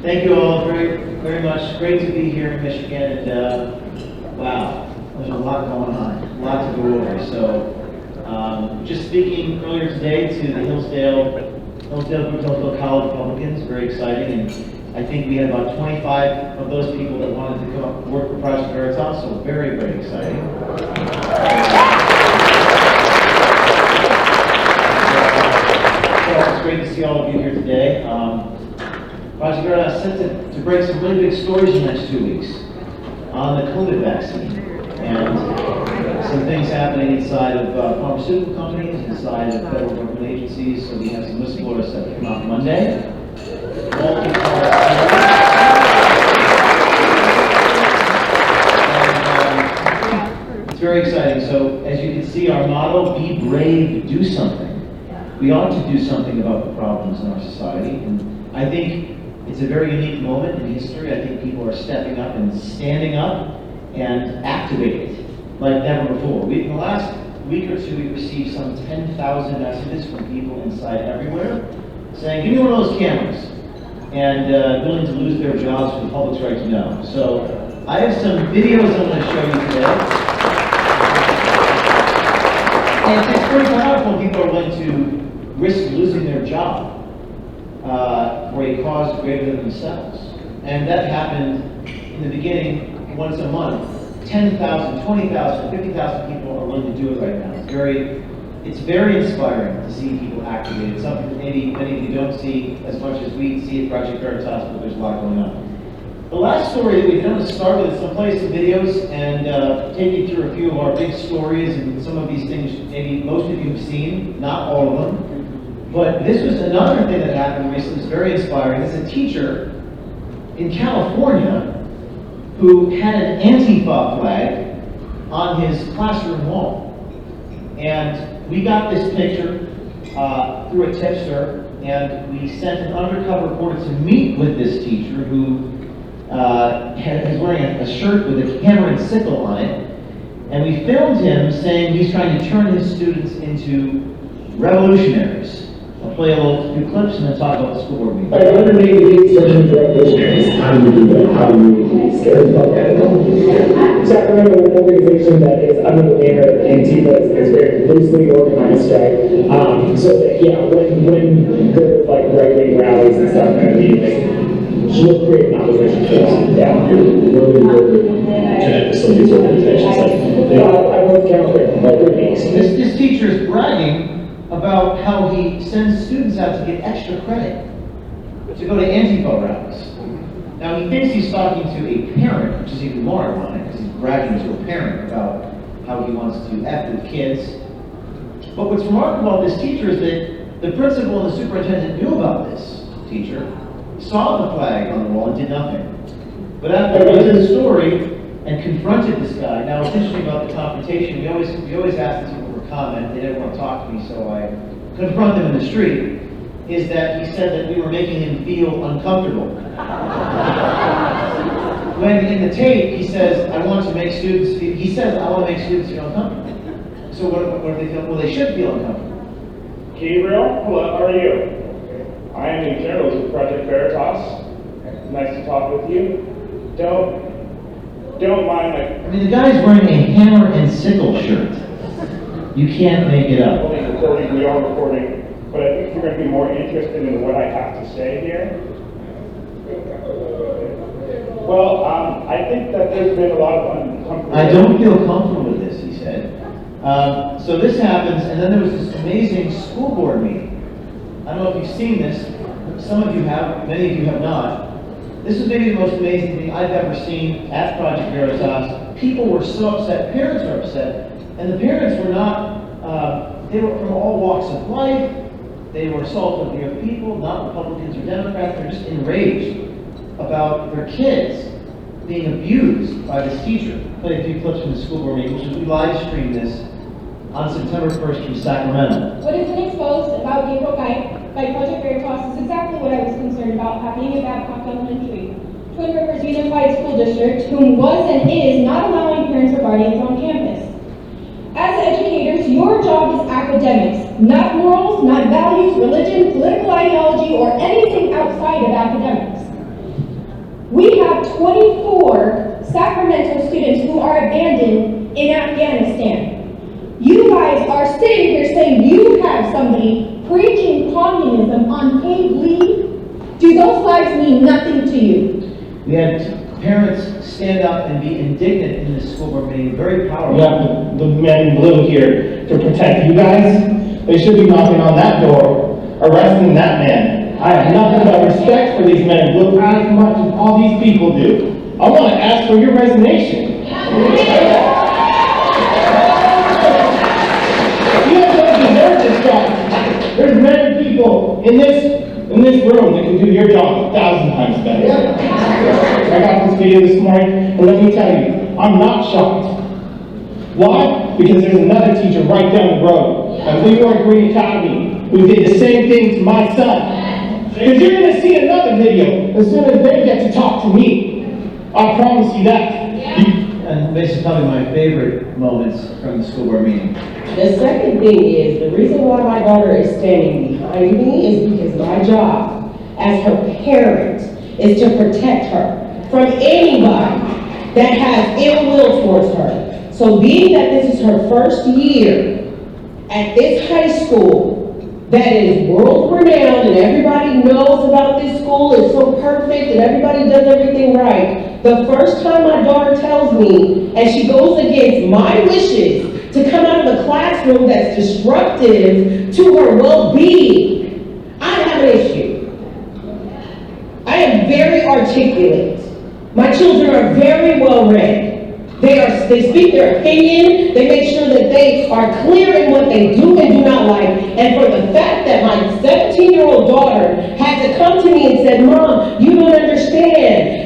Thank you all very much. Great to be here in Michigan, and wow, there's a lot going on, a lot to go over. So, just speaking earlier today to the Hillsdale College Republicans, very exciting, and I think we had about 25 of those people that wanted to come up and work for Project Veritas, so very, very exciting. So it's great to see all of you here today. Project Veritas set to break some really big stories in the next 2 weeks on the COVID vaccine, and some things happening inside of pharmaceutical companies, inside of federal government agencies. So we have some whistleblowers that will come out Monday. It's very exciting. So as you can see, our motto, be brave, do something. We ought to do something about the problems in our society, and I think it's a very unique moment in history. I think people are stepping up and standing up and activated like never before. In the last week or two, we received some 10,000 messages from people inside everywhere saying, give me one of those cameras, and willing to lose their jobs for the public's right to know. So I have some videos I'm going to show you today. And it's pretty powerful. People are willing to risk losing their job for a cause greater than themselves. And that happened in the beginning, once a month. 10,000, 20,000, 50,000 people are willing to do it right now. It's very inspiring to see people activated. Something that maybe many of you don't see as much as we see at Project Veritas, but there's a lot going on. The last story that we've done is start with some play some videos and take you through a few of our big stories, and some of these things maybe most of you have seen, not all of them. But this was another thing that happened recently. It's very inspiring. It's a teacher in California who had an Antifa flag on his classroom wall. And we got this picture through a tipster, and we sent an undercover reporter to meet with this teacher who is wearing a shirt with a hammer and sickle on it. And we filmed him saying he's trying to turn his students into revolutionaries. I'll play a few clips and then talk about the school board meeting. I want to make a big session for revolutionaries. How do you do that? How do you be scared about that? Sacramento is an organization that is under the banner of Antifa is very loosely organized, right? So that, yeah, when there's like right-wing rallies and stuff, I mean, she'll create an opposition force. Yeah, really connect to some of these organizations. I won't count there, but this teacher is bragging about how he sends students out to get extra credit to go to Antifa rallies. Now he thinks he's talking to a parent, which is even more ironic because he's bragging to a parent about how he wants to F with kids. But what's remarkable about this teacher is that the principal and the superintendent knew about this teacher, saw the flag on the wall and did nothing. But after I went to the story and confronted this guy, now what's interesting about the confrontation, we always ask these people for comment. They didn't want to talk to me, so I confront them in the street, is that he said that we were making him feel uncomfortable. When in the tape, he says, I want to make students feel, he says, I want to make students feel uncomfortable. So what do they feel? Well, they should feel uncomfortable. Gabriel, hello, how are you? I am a journalist with Project Veritas. Nice to talk with you. Don't mind I mean, the guy's wearing a hammer and sickle shirt. You can't make it up. we are recording, but I think you're going to be more interested in what I have to say here. Well, I think that there's been a lot of uncomfortable... I don't feel comfortable with this, he said. So this happens, and then there was this amazing school board meeting. I don't know if you've seen this. Some of you have, many of you have not. This is maybe the most amazing thing I've ever seen at Project Veritas. People were so upset, parents were upset, and the parents were not, they were from all walks of life. They were salt-of-the earth people, not Republicans or Democrats. They're just enraged about their kids being abused by this teacher. Play a few clips from the school board meeting, which is we live streamed this on September 1st from Sacramento. What has been exposed about April 9th by Project Veritas is exactly what I was concerned about happening at Babcock Elementary, Twin Rivers Unified School District, whom was and is not allowing parents or guardians on campus. As educators, your job is academics, not morals, not values, religion, political ideology, or anything outside of academics. We have 24 Sacramento students who are abandoned in Afghanistan. You guys are sitting here saying you have somebody preaching communism on paid leave. Do those lives mean nothing to you? We had parents stand up and be indignant in this school board meeting, very powerful. You have the men in blue here to protect you guys. They should be knocking on that door, arresting that man. I have nothing but respect for these men in blue, as much as all these people do. I want to ask for your resignation. You don't deserve this job. There's many people in this room that can do your job 1,000 times better. I got this video this morning, and let me tell you, I'm not shocked. Why? Because there's another teacher right down the road at Leroy Green Academy who did the same thing to my son. Because you're going to see another video as soon as they get to talk to me. I promise you that. And this is probably my favorite moments from the school board meeting. The second thing is, the reason why my daughter is standing behind me is because my job as her parent is to protect her from anybody that has ill will towards her. So being that this is her first year at this high school that is world renowned and everybody knows about this school, is so perfect and everybody does everything right, the first time my daughter tells me, and she goes against my wishes, to come out of the classroom that's destructive to her well-being, I have an issue. I am very articulate. My children are very well read. They speak their opinion. They make sure that they are clear in what they do and do not like. And for the fact that my 17-year-old daughter had to come to me and said, "Mom, you don't understand.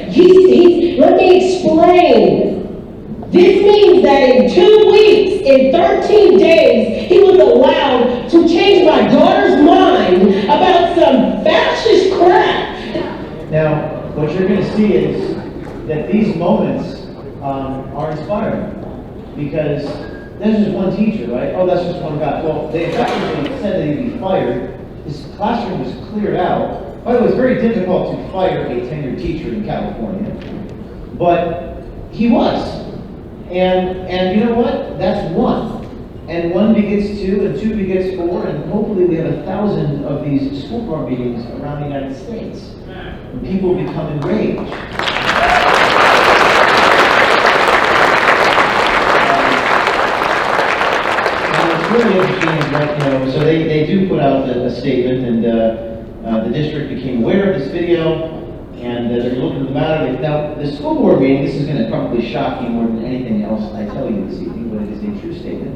Let me explain. This means that in 2 weeks, in 13 days, he was allowed to change my daughter's mind about some fascist crap." Now, what you're going to see is that these moments are inspiring, because there's just one teacher, right? Oh, that's just one guy. Well, they effectively said that he'd be fired. His classroom was cleared out. By the way, it's very difficult to fire a tenured teacher in California, but he was. And you know what? That's one. And one begets two, and two begets four, and hopefully we have 1,000 of these school board meetings around the United States. And people become enraged. What's really interesting is that, so they do put out a statement, and the district became aware of this video, and they're looking at the matter. Now, the school board meeting, this is going to probably shock you more than anything else I tell you this evening, but it is a true statement.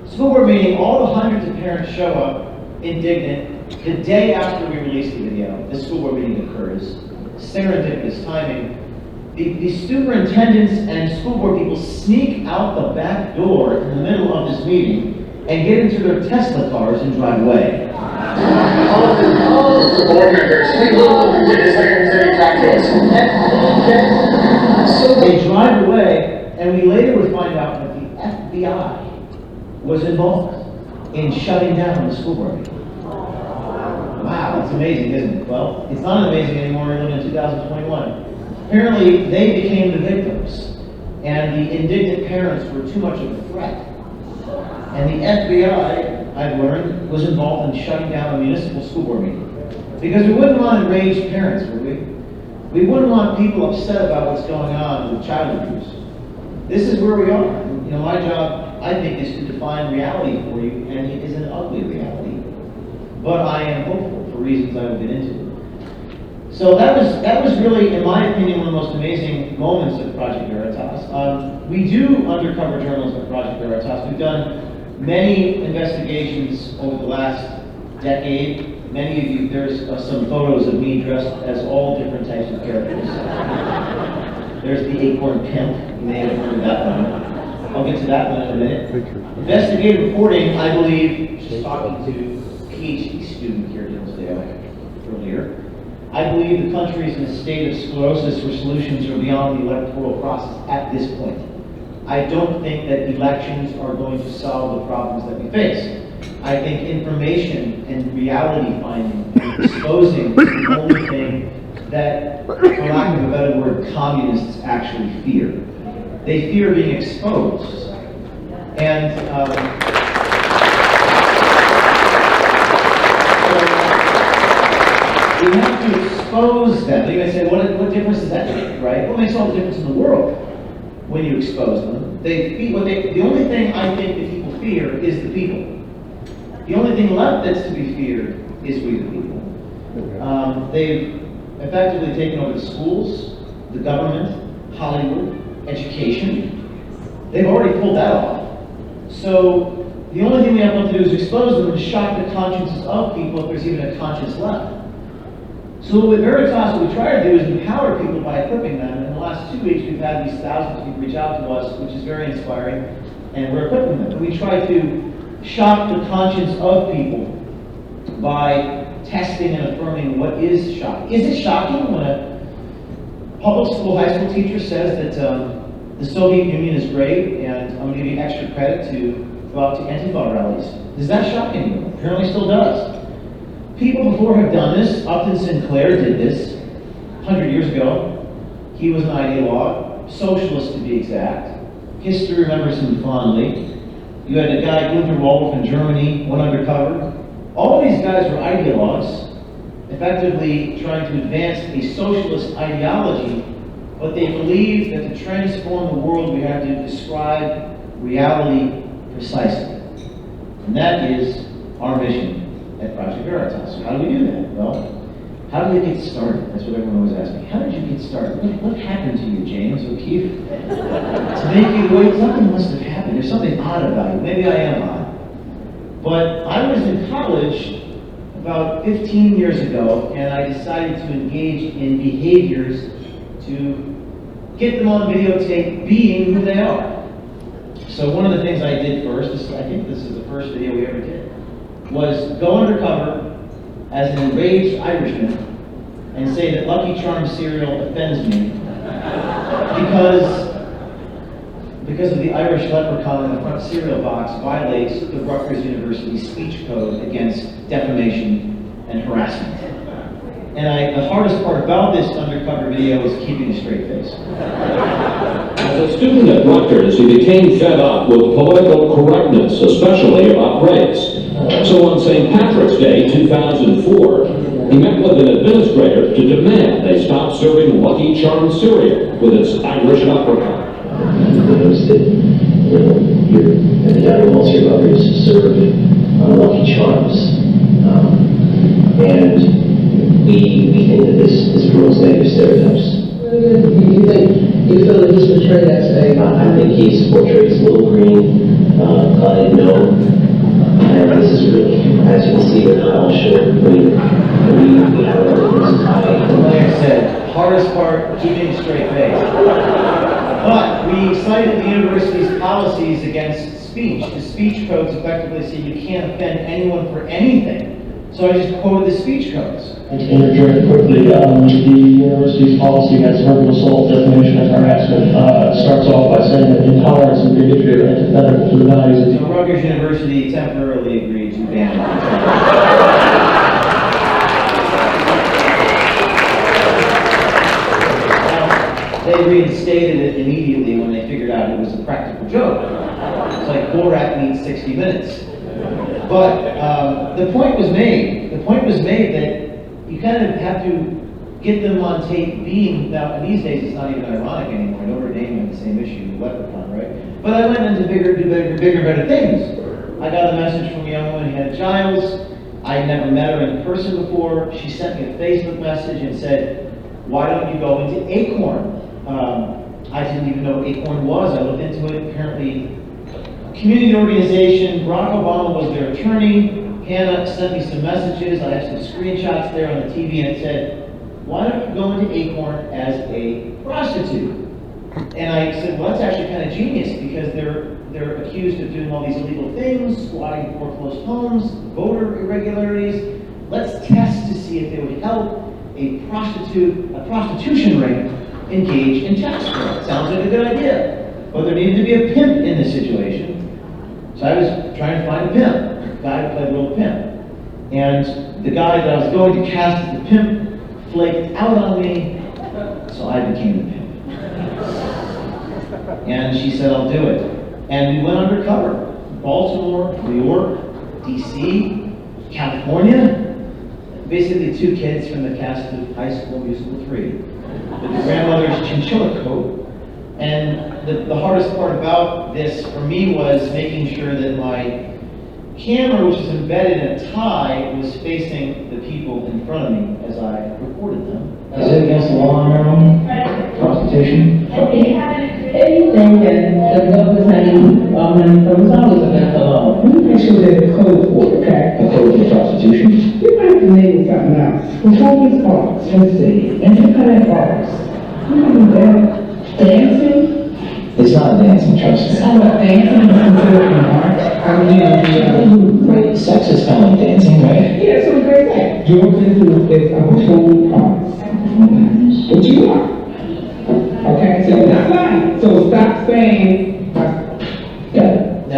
School board meeting, all the hundreds of parents show up, indignant. The day after we release the video, the school board meeting occurs. Serendipitous timing. The superintendents and school board people sneak out the back door in the middle of this meeting and get into their Tesla cars and drive away. All of the board members, we will do this secretary practice. So they drive away, and we later would find out that the FBI was involved in shutting down the school board meeting. Wow, that's amazing, isn't it? Well, it's not amazing anymore. We're living in 2021. Apparently, they became the victims, and the indignant parents were too much of a threat. And the FBI, I've learned, was involved in shutting down a municipal school board meeting. Because we wouldn't want enraged parents, would we? We wouldn't want people upset about what's going on with child abuse. This is where we are. My job, I think, is to define reality for you, and it is an ugly reality. But I am hopeful for reasons I will get into. So that was really, in my opinion, one of the most amazing moments of Project Veritas. We do undercover journalism at Project Veritas. We've done many investigations over the last decade. Many of you, there's some photos of me dressed as all different types of characters. There's the Acorn Pimp. You may have heard of that one. I'll get to that one in a minute. Investigative reporting, I believe, just talking to a PhD student here at Hillsdale earlier, I believe the country is in a state of sclerosis where solutions are beyond the electoral process at this point. I don't think that elections are going to solve the problems that we face. I think information and reality finding and exposing is the only thing that, for lack of a better word, communists actually fear. They fear being exposed. And we have to expose them. You're going to say, what difference does that make, right? Well, it makes all the difference in the world when you expose them. The only thing I think that people fear is the people. The only thing left that's to be feared is we the people. They've effectively taken over the schools, the government, Hollywood, education. They've already pulled that off. So the only thing we have left to do is expose them and shock the consciences of people if there's even a conscience left. So with Veritas, what we try to do is empower people by equipping them. And in the last 2 weeks, we've had these thousands of people reach out to us, which is very inspiring, and we're equipping them. And we try to shock the conscience of people by testing and affirming what is shocking. Is it shocking when a public school, high school teacher says that the Soviet Union is great and I'm going to give you extra credit to go out to Antifa rallies? Does that shock anyone? Apparently still does. People before have done this. Upton Sinclair did this 100 years ago. He was an ideologue, socialist to be exact. History remembers him fondly. You had a guy, Gunther Wolf in Germany, went undercover. All of these guys were ideologues, effectively trying to advance a socialist ideology, but they believed that to transform the world we had to describe reality precisely. And that is our mission at Project Veritas. So how do we do that? Well, how did it get started? That's what everyone always asks me. How did you get started? What happened to you, James O'Keefe? To make you the way, something must have happened. There's something odd about you. Maybe I am odd. But I was in college about 15 years ago, and I decided to engage in behaviors to get them on videotape being who they are. So one of the things I did first, I think this is the first video we ever did, was go undercover as an enraged Irishman and say that Lucky Charms cereal offends me because of the Irish leprechaun in the front cereal box violates the Rutgers University speech code against defamation and harassment. And the hardest part about this undercover video is keeping a straight face. As a student at Rutgers, he became fed up with political correctness, especially about race. So on St. Patrick's Day 2004, he met with an administrator to demand they stop serving Lucky Charms cereal with its Irish leprechaun. Those that, here at the dining halls here, others serve Lucky Charms. And we think that this promotes negative stereotypes. You feel that he's portrayed as I think he's portrayed as little green, cladded gnome. And this is really, as you can see, we're not all sure. We have our differences. Like I said, hardest part, keeping a straight face. But we cited the university's policies against speech. The speech codes effectively say you can't offend anyone for anything. So I just quoted the speech codes. And to interject quickly, the university's policy against verbal assault, defamation, and harassment starts off by saying that intolerance and bigotry are antithetical to the values of the So Rutgers University temporarily agreed to ban it. They reinstated it immediately when they figured out it was a practical joke. It's like Borat needs 60 minutes. But the point was made. The point was made that you kind of have to get them on tape being, now these days it's not even ironic anymore, Notre Dame had the same issue, leprechaun, right? But I went into bigger, better things. I got a message from a young woman who had Giles. I'd never met her in person before. She sent me a Facebook message and said, why don't you go into Acorn? I didn't even know what Acorn was. I looked into it. Apparently, a community organization. Barack Obama was their attorney. Hannah sent me some messages. I have some screenshots there on the TV, and it said, why don't you go into Acorn as a prostitute? And I said, well, that's actually kind of genius, because they're accused of doing all these illegal things, squatting foreclosed homes, voter irregularities. Let's test to see if they would help a prostitution ring engage in tax fraud. Sounds like a good idea. But there needed to be a pimp in this situation. So I was trying to find a pimp, a guy who played the role of pimp. And the guy that I was going to cast as the pimp flaked out on me, so I became the pimp. And she said, I'll do it. And we went undercover. Baltimore, New York, DC, California. Basically 2 kids from the cast of High School Musical 3. With the grandmother's chinchilla coat. And the hardest part about this for me was making sure that my camera, which was embedded in a tie, was facing the people in front of me as I recorded them. Is it against the law in Maryland? Prostitution? Anything that the government's having money from is always against the law. We make sure there's a code for it, okay? A code for prostitution? You might have to name something else. Performance arts, let's see. Independent arts. Dancing? It's not dancing, trust me. Some of dancing is considered an art. I mean, Right, sex is kind of like dancing, right? yeah, so great thing. Jordan is a performing arts. But you are. Okay, so you're not lying. So stop saying, I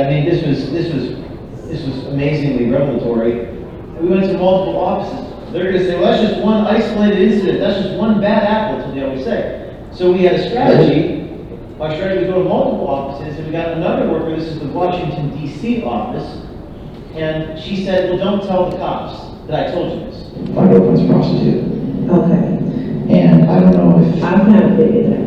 mean, this was amazingly revelatory. And we went to multiple offices. They're going to say, well, that's just one isolated incident. That's just one bad apple, that's what they always say. So we had a strategy. Our strategy was to go to multiple offices, and we got another worker. This is the Washington, D.C. office. And she said, well, don't tell the cops that I told you this. My girlfriend's a prostitute. okay, And I don't know if I've kind of figured that.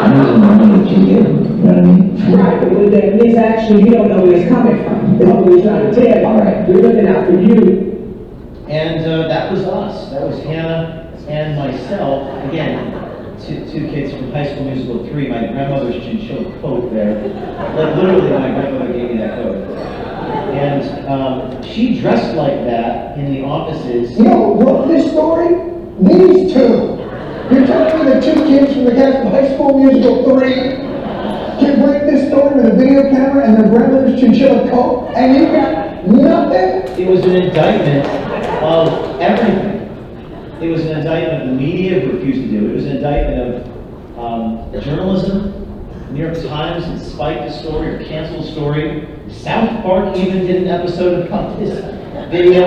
I'm using the money that you give, you know what I mean? Right, but that means actually you don't know where it's coming from. That's what we're trying to tell you. All right. We're looking out for you. And that was us. That was Hannah and myself. Again, two kids from High School Musical 3. My grandmother's chinchilla coat there. Like literally my grandmother gave me that coat. And she dressed like that in the offices. You know who wrote this story? These two. You're telling me the 2 kids from the cast of High School Musical 3 can write this story with a video camera and their grandmother's chinchilla coat, and you got nothing? It was an indictment of everything. It was an indictment of the media who refused to do it. It was an indictment of journalism. New York Times had spiked the story or canceled the story. South Park even did an episode about this video.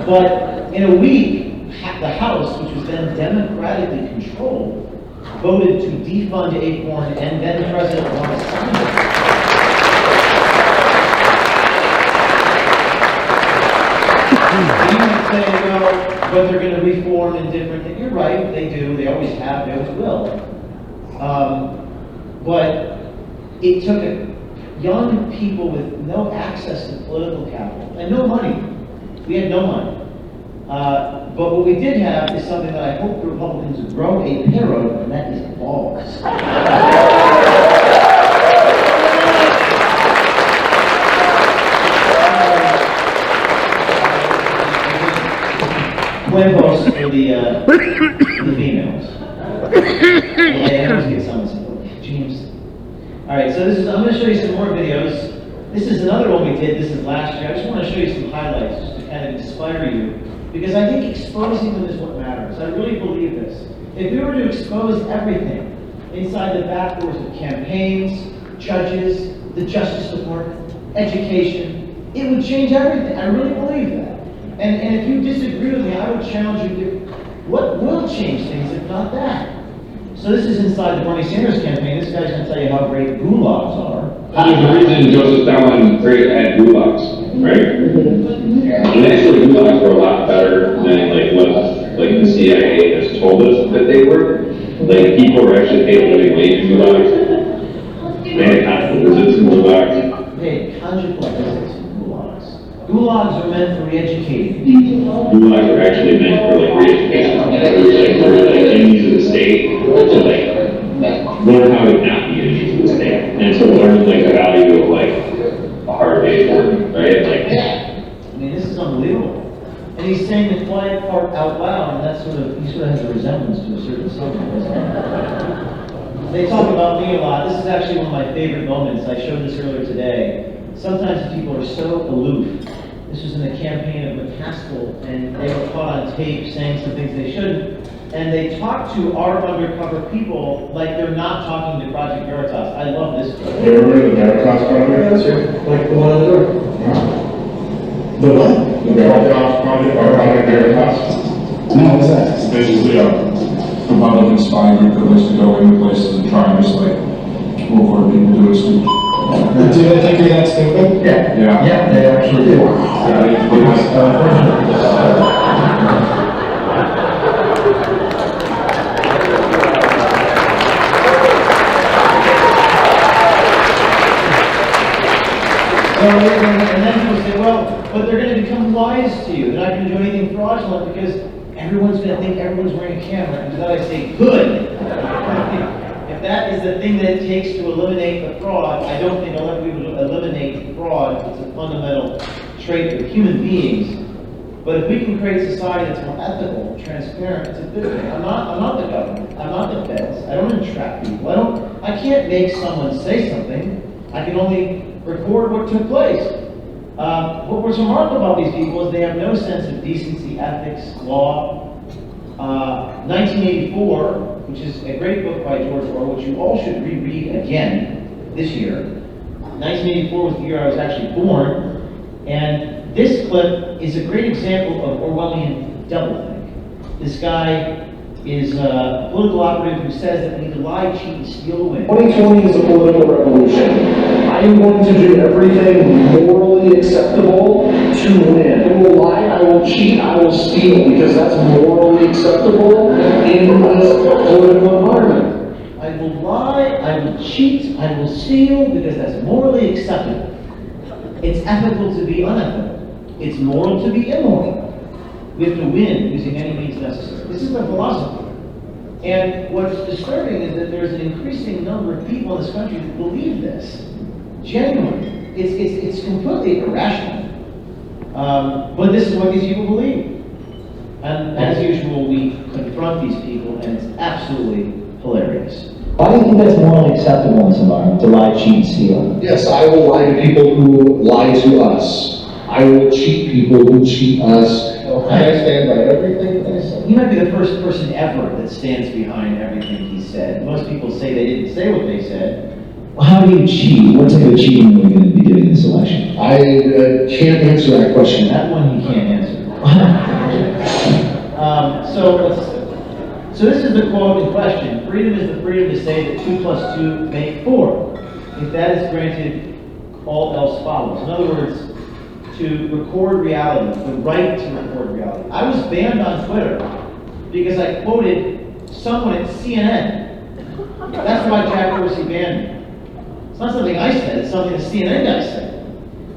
But in a week, the House, which was then democratically controlled, voted to defund Acorn, and then President Obama signed it. You might say, well, but they're going to reform in different things. You're right, they do. They always have, they always will. But it took young people with no access to political capital and no money. We had no money. But what we did have is something that I hope the Republicans would grow a pair of, and that is balls. Huevos for the females. Yeah, I always get someone James. All right, so I'm going to show you some more videos. This is another one we did. This is last year. I just want to show you some highlights just to kind of inspire you, because I think exposing them is what matters. I really believe this. If we were to expose everything inside the back doors of campaigns, judges, the Justice Department, education, it would change everything. I really believe that. And if you disagree with me, I would challenge you to, what will change things if not that? So this is inside the Bernie Sanders campaign. This guy's going to tell you how great gulags are. There's a reason Joseph Stalin had gulags, right? And actually gulags were a lot better than what the CIA has told us that they were. Like, people were actually paid living wage in gulags. They had conjugal visits in gulags. They had conjugal visits in gulags. Gulags are meant for re-educating. Gulags are actually meant for like re-education. It was like for like enemies of the state to like learn how to not be enemies of the state and to learn like the value of like a hard day's work, right? Like, I mean, this is unbelievable. And he's saying the quiet part out loud, and that's he sort of has a resemblance to a certain song, doesn't he? They talk about me a lot. This is actually one of my favorite moments. I showed this earlier today. Sometimes people are so aloof. This was in the campaign of McCaskill, and they were caught on tape saying some things they shouldn't. And they talk to our undercover people like they're not talking to Project Veritas. I love this. You ever heard of the Veritas Project this year? Like the one on the door. The what? The Veritas Project, or Project Veritas? No, what's that? It's basically a Republican spy group that likes to go into places and try and just like record people doing stupid. Do they think you're that stupid? Yeah. Yeah, they actually do. And then people say, well, but they're going to become wise to you. They're not going to do anything fraudulent because everyone's going to think everyone's wearing a camera. And to that I say, good. If that is the thing that it takes to eliminate the fraud, I don't think I'll ever be able to eliminate fraud. It's a fundamental trait of human beings. But if we can create a society that's more ethical, transparent, it's a good thing. I'm not the government. I'm not the feds. I don't entrap people. I can't make someone say something. I can only record what took place. What was remarkable about these people is they have no sense of decency, ethics, law. 1984, which is a great book by George Orwell, which you all should reread again this year. 1984 was the year I was actually born, and this clip is a great example of Orwellian doublethink. This guy is a political operative who says that we need to lie, cheat, and steal to win. 2020 is a political revolution. I am going to do everything morally acceptable to win. I will lie, I will cheat, I will steal, because that's morally acceptable in this political environment. I will lie, I will cheat, I will steal, because that's morally acceptable. It's ethical to be unethical. It's moral to be immoral. We have to win using any means necessary. This is the philosophy. And what's disturbing is that there's an increasing number of people in this country that believe this. Genuinely. It's completely irrational. But this is what these people believe. And as usual, we confront these people, and it's absolutely hilarious. Why do you think that's morally acceptable in this environment, to lie, cheat, and steal? Yes, I will lie to people who lie to us. I will cheat people who cheat us. I stand by everything that I say. He might be the first person ever that stands behind everything he said. Most people say they didn't say what they said. Well, how do you cheat? What type of cheating are we going to be doing in this election? I can't answer that question. That one he can't answer. So this is the quote in question. Freedom is the freedom to say that 2 + 2 make 4. If that is granted, all else follows. In other words, to record reality, the right to record reality. I was banned on Twitter because I quoted someone at CNN. That's why Jack Dorsey banned me. It's not something I said, it's something the CNN guy said.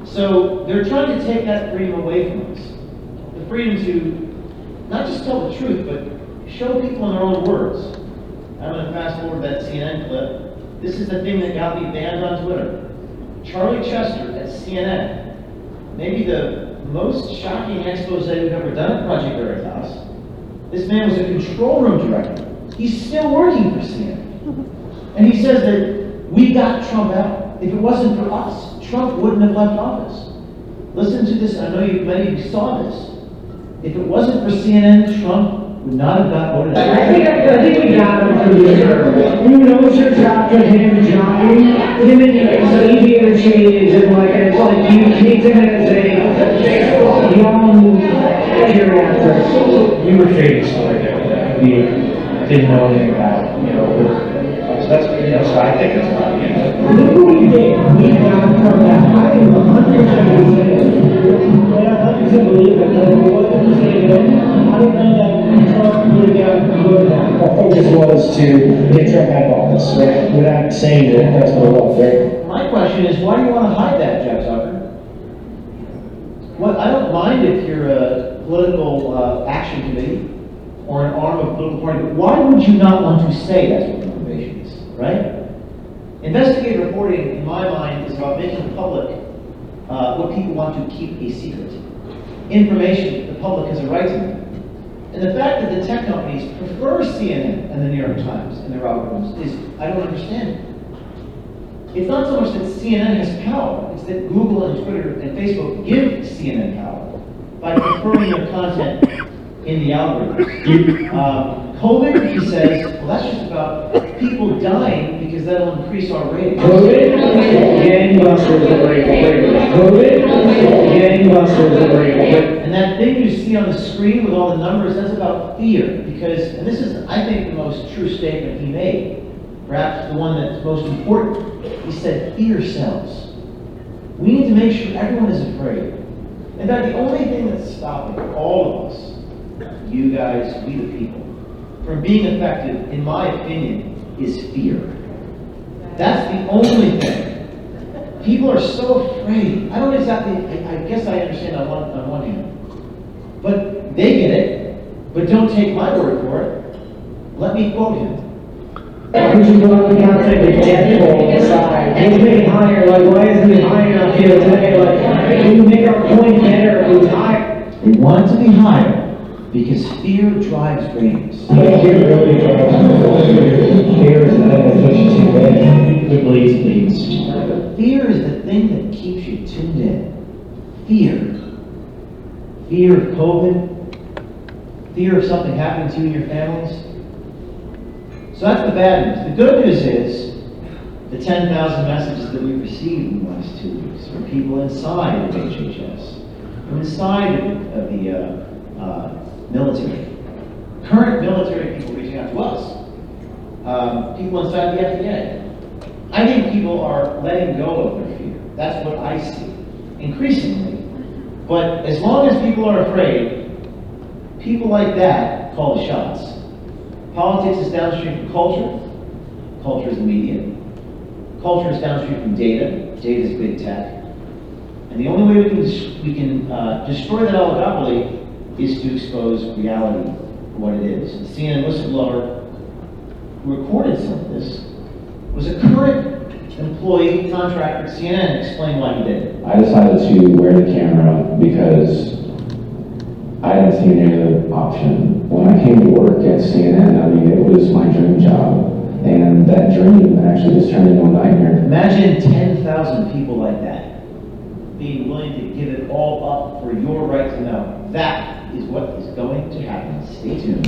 So they're trying to take that freedom away from us. The freedom to not just tell the truth, but show people in their own words. I'm going to fast forward that CNN clip. This is the thing that got me banned on Twitter. Charlie Chester at CNN. Maybe the most shocking expose we've ever done at Project Veritas. This man was a control room director. He's still working for CNN. And he says that we got Trump out. If it wasn't for us, Trump wouldn't have left office. Listen to this. I know many of you saw this. If it wasn't for CNN, Trump would not have got voted out. I think we got him for the year. You know, it's your job to him, Johnny. Him and easy interchange, and like, it's like you take him as a young geriatric. You were trading something that we didn't know anything about, you know. So that's, you know, so I think it's about, you know. Look what we did. We got from that. I am 100% believe it. What did you say then? I don't know that Trump would have gotten good. Our focus was to get Trump out of office, right? Without saying that that's what it was, right? My question is, why do you want to hide that, Jeff Zucker? What, I don't mind if you're a political action committee or an arm of a political party, but why would you not want to say that's what your motivation is, right? Investigative reporting, in my mind, is about making public what people want to keep a secret. Information the public has a right to know. And the fact that the tech companies prefer CNN and the New York Times and their algorithms is, I don't understand it. It's not so much that CNN has power, it's that Google and Twitter and Facebook give CNN power by preferring their content in the algorithms. COVID, he says, well, that's just about people dying because that'll increase our ratings. COVID, gangbusters are great. COVID, gangbusters are great. And that thing you see on the screen with all the numbers, that's about fear. Because, and this is, I think, the most true statement he made, perhaps the one that's most important. He said, fear sells. We need to make sure everyone is afraid. In fact, the only thing that's stopping all of us, you guys, we the people, from being effective, in my opinion, is fear. That's the only thing. People are so afraid. I don't exactly, I guess I understand on one hand. But they get it, but don't take my word for it. Let me quote him. We should go out the content with Deadpool inside. Let's make it higher. Like, why isn't it high enough here today? Like, can we make our point better if it was higher? We want it to be higher because fear drives ratings. Fear really drives. Fear is the efficiency rate. It leads. Fear is the thing that keeps you tuned in. Fear. Fear of COVID. Fear of something happening to you and your families. So that's the bad news. The good news is the 10,000 messages that we've received in the last 2 weeks from people inside of HHS, from inside of the military, current military people reaching out to us, people inside the FDA. I think people are letting go of their fear. That's what I see, increasingly. But as long as people are afraid, people like that call the shots. Politics is downstream from culture. Culture is the media. Culture is downstream from data. Data is big tech. And the only way we can destroy that oligopoly is to expose reality for what it is. The CNN whistleblower who recorded some of this was a current employee contractor at CNN. Explain why he did it. I decided to wear the camera because I didn't see any other option. When I came to work at CNN, I mean, it was my dream job. And that dream actually just turned into a nightmare. Imagine 10,000 people like that being willing to give it all up for your right to know. That is what is going to happen. Stay tuned.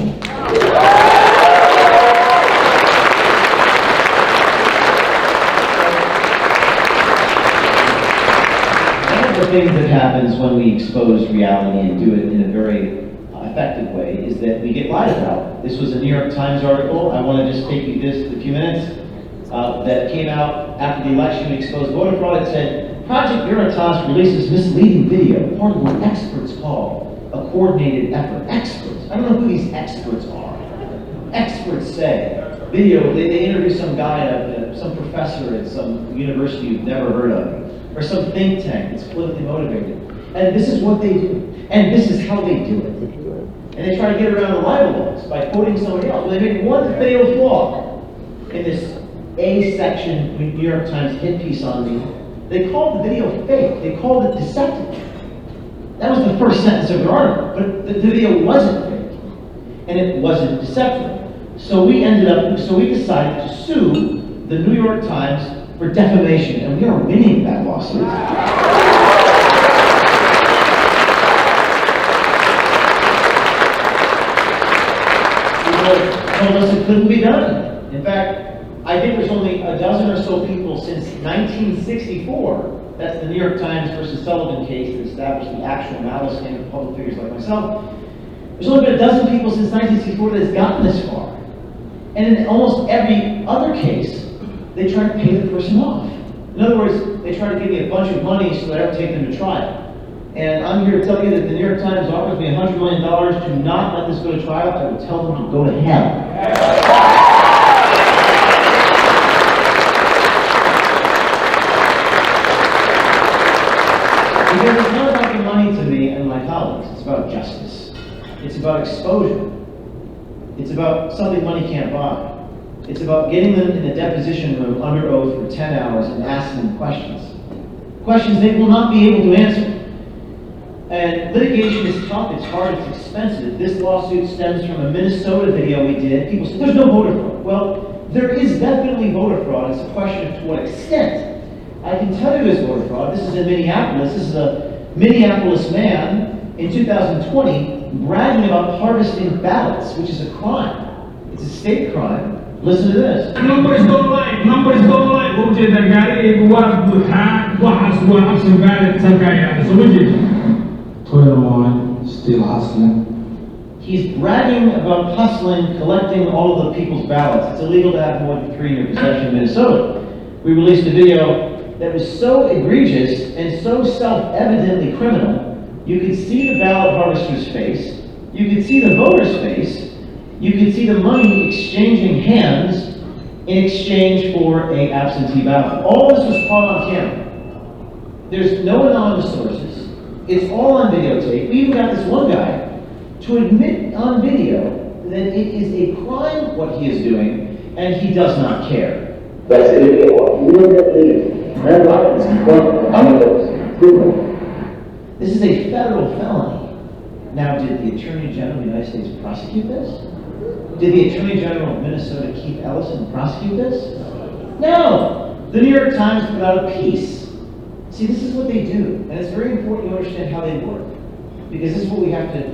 The thing that happens when we expose reality and do it in a very effective way is that we get lied about. This was a New York Times article. I want to just take you this a few minutes that came out after the election. We exposed voter fraud. It said, Project Veritas releases misleading video, part of what experts call a coordinated effort. Experts. I don't know who these experts are. Experts say, video, they interview some guy, some professor at some university you've never heard of, or some think tank that's politically motivated. And this is what they do. And this is how they do it. And they try to get around the libel laws by quoting somebody else. Well, they make one fatal flaw in this A section New York Times hit piece on me. They called the video fake. They called it deceptive. That was the first sentence of their article. But the video wasn't fake. And it wasn't deceptive. So we decided to sue the New York Times for defamation. And we are winning that lawsuit. Told us it couldn't be done. In fact, I think there's only a dozen or so people since 1964, that's the New York Times versus Sullivan case that established the actual malice claim of public figures like myself. There's only been a dozen people since 1964 that has gotten this far. And in almost every other case, they try to pay the person off. In other words, they try to give me a bunch of money so that I don't take them to trial. And I'm here to tell you that the New York Times offers me $100 million to not let this go to trial. I will tell them to go to hell. Because it's not about the money money to me and my colleagues. It's about justice. It's about exposure. It's about something money can't buy. It's about getting them in the deposition room under oath for 10 hours and asking them questions. Questions they will not be able to answer. And litigation is tough, it's hard, it's expensive. This lawsuit stems from a Minnesota video we did. People say, there's no voter fraud. Well, there is definitely voter fraud. It's a question of to what extent. I can tell you there's voter fraud. This is in Minneapolis. This is a Minneapolis man in 2020 bragging about harvesting ballots, which is a crime. It's a state crime. Listen to this. Numbers don't lie. Numbers don't lie. Ujeedda gaariga waa buuxaa, waxaas waa absent ballot sarkaya. So ujeed. 21 still hustling. He's bragging about hustling, collecting all of the people's ballots. It's illegal to have more than 3 in your possession in Minnesota. We released a video that was so egregious and so self-evidently criminal. You could see the ballot harvester's face. You could see the voter's face. You could see the money exchanging hands in exchange for an absentee ballot. All this was caught on camera. There's no anonymous sources. It's all on videotape. We even got this one guy to admit on video that it is a crime what he is doing, and he does not care. That's it. This is a federal felony. Now, did the Attorney General of the United States prosecute this? Did the Attorney General of Minnesota, Keith Ellison, prosecute this? No! The New York Times put out a piece. See, this is what they do, and it's very important to understand how they work, because this is what we have to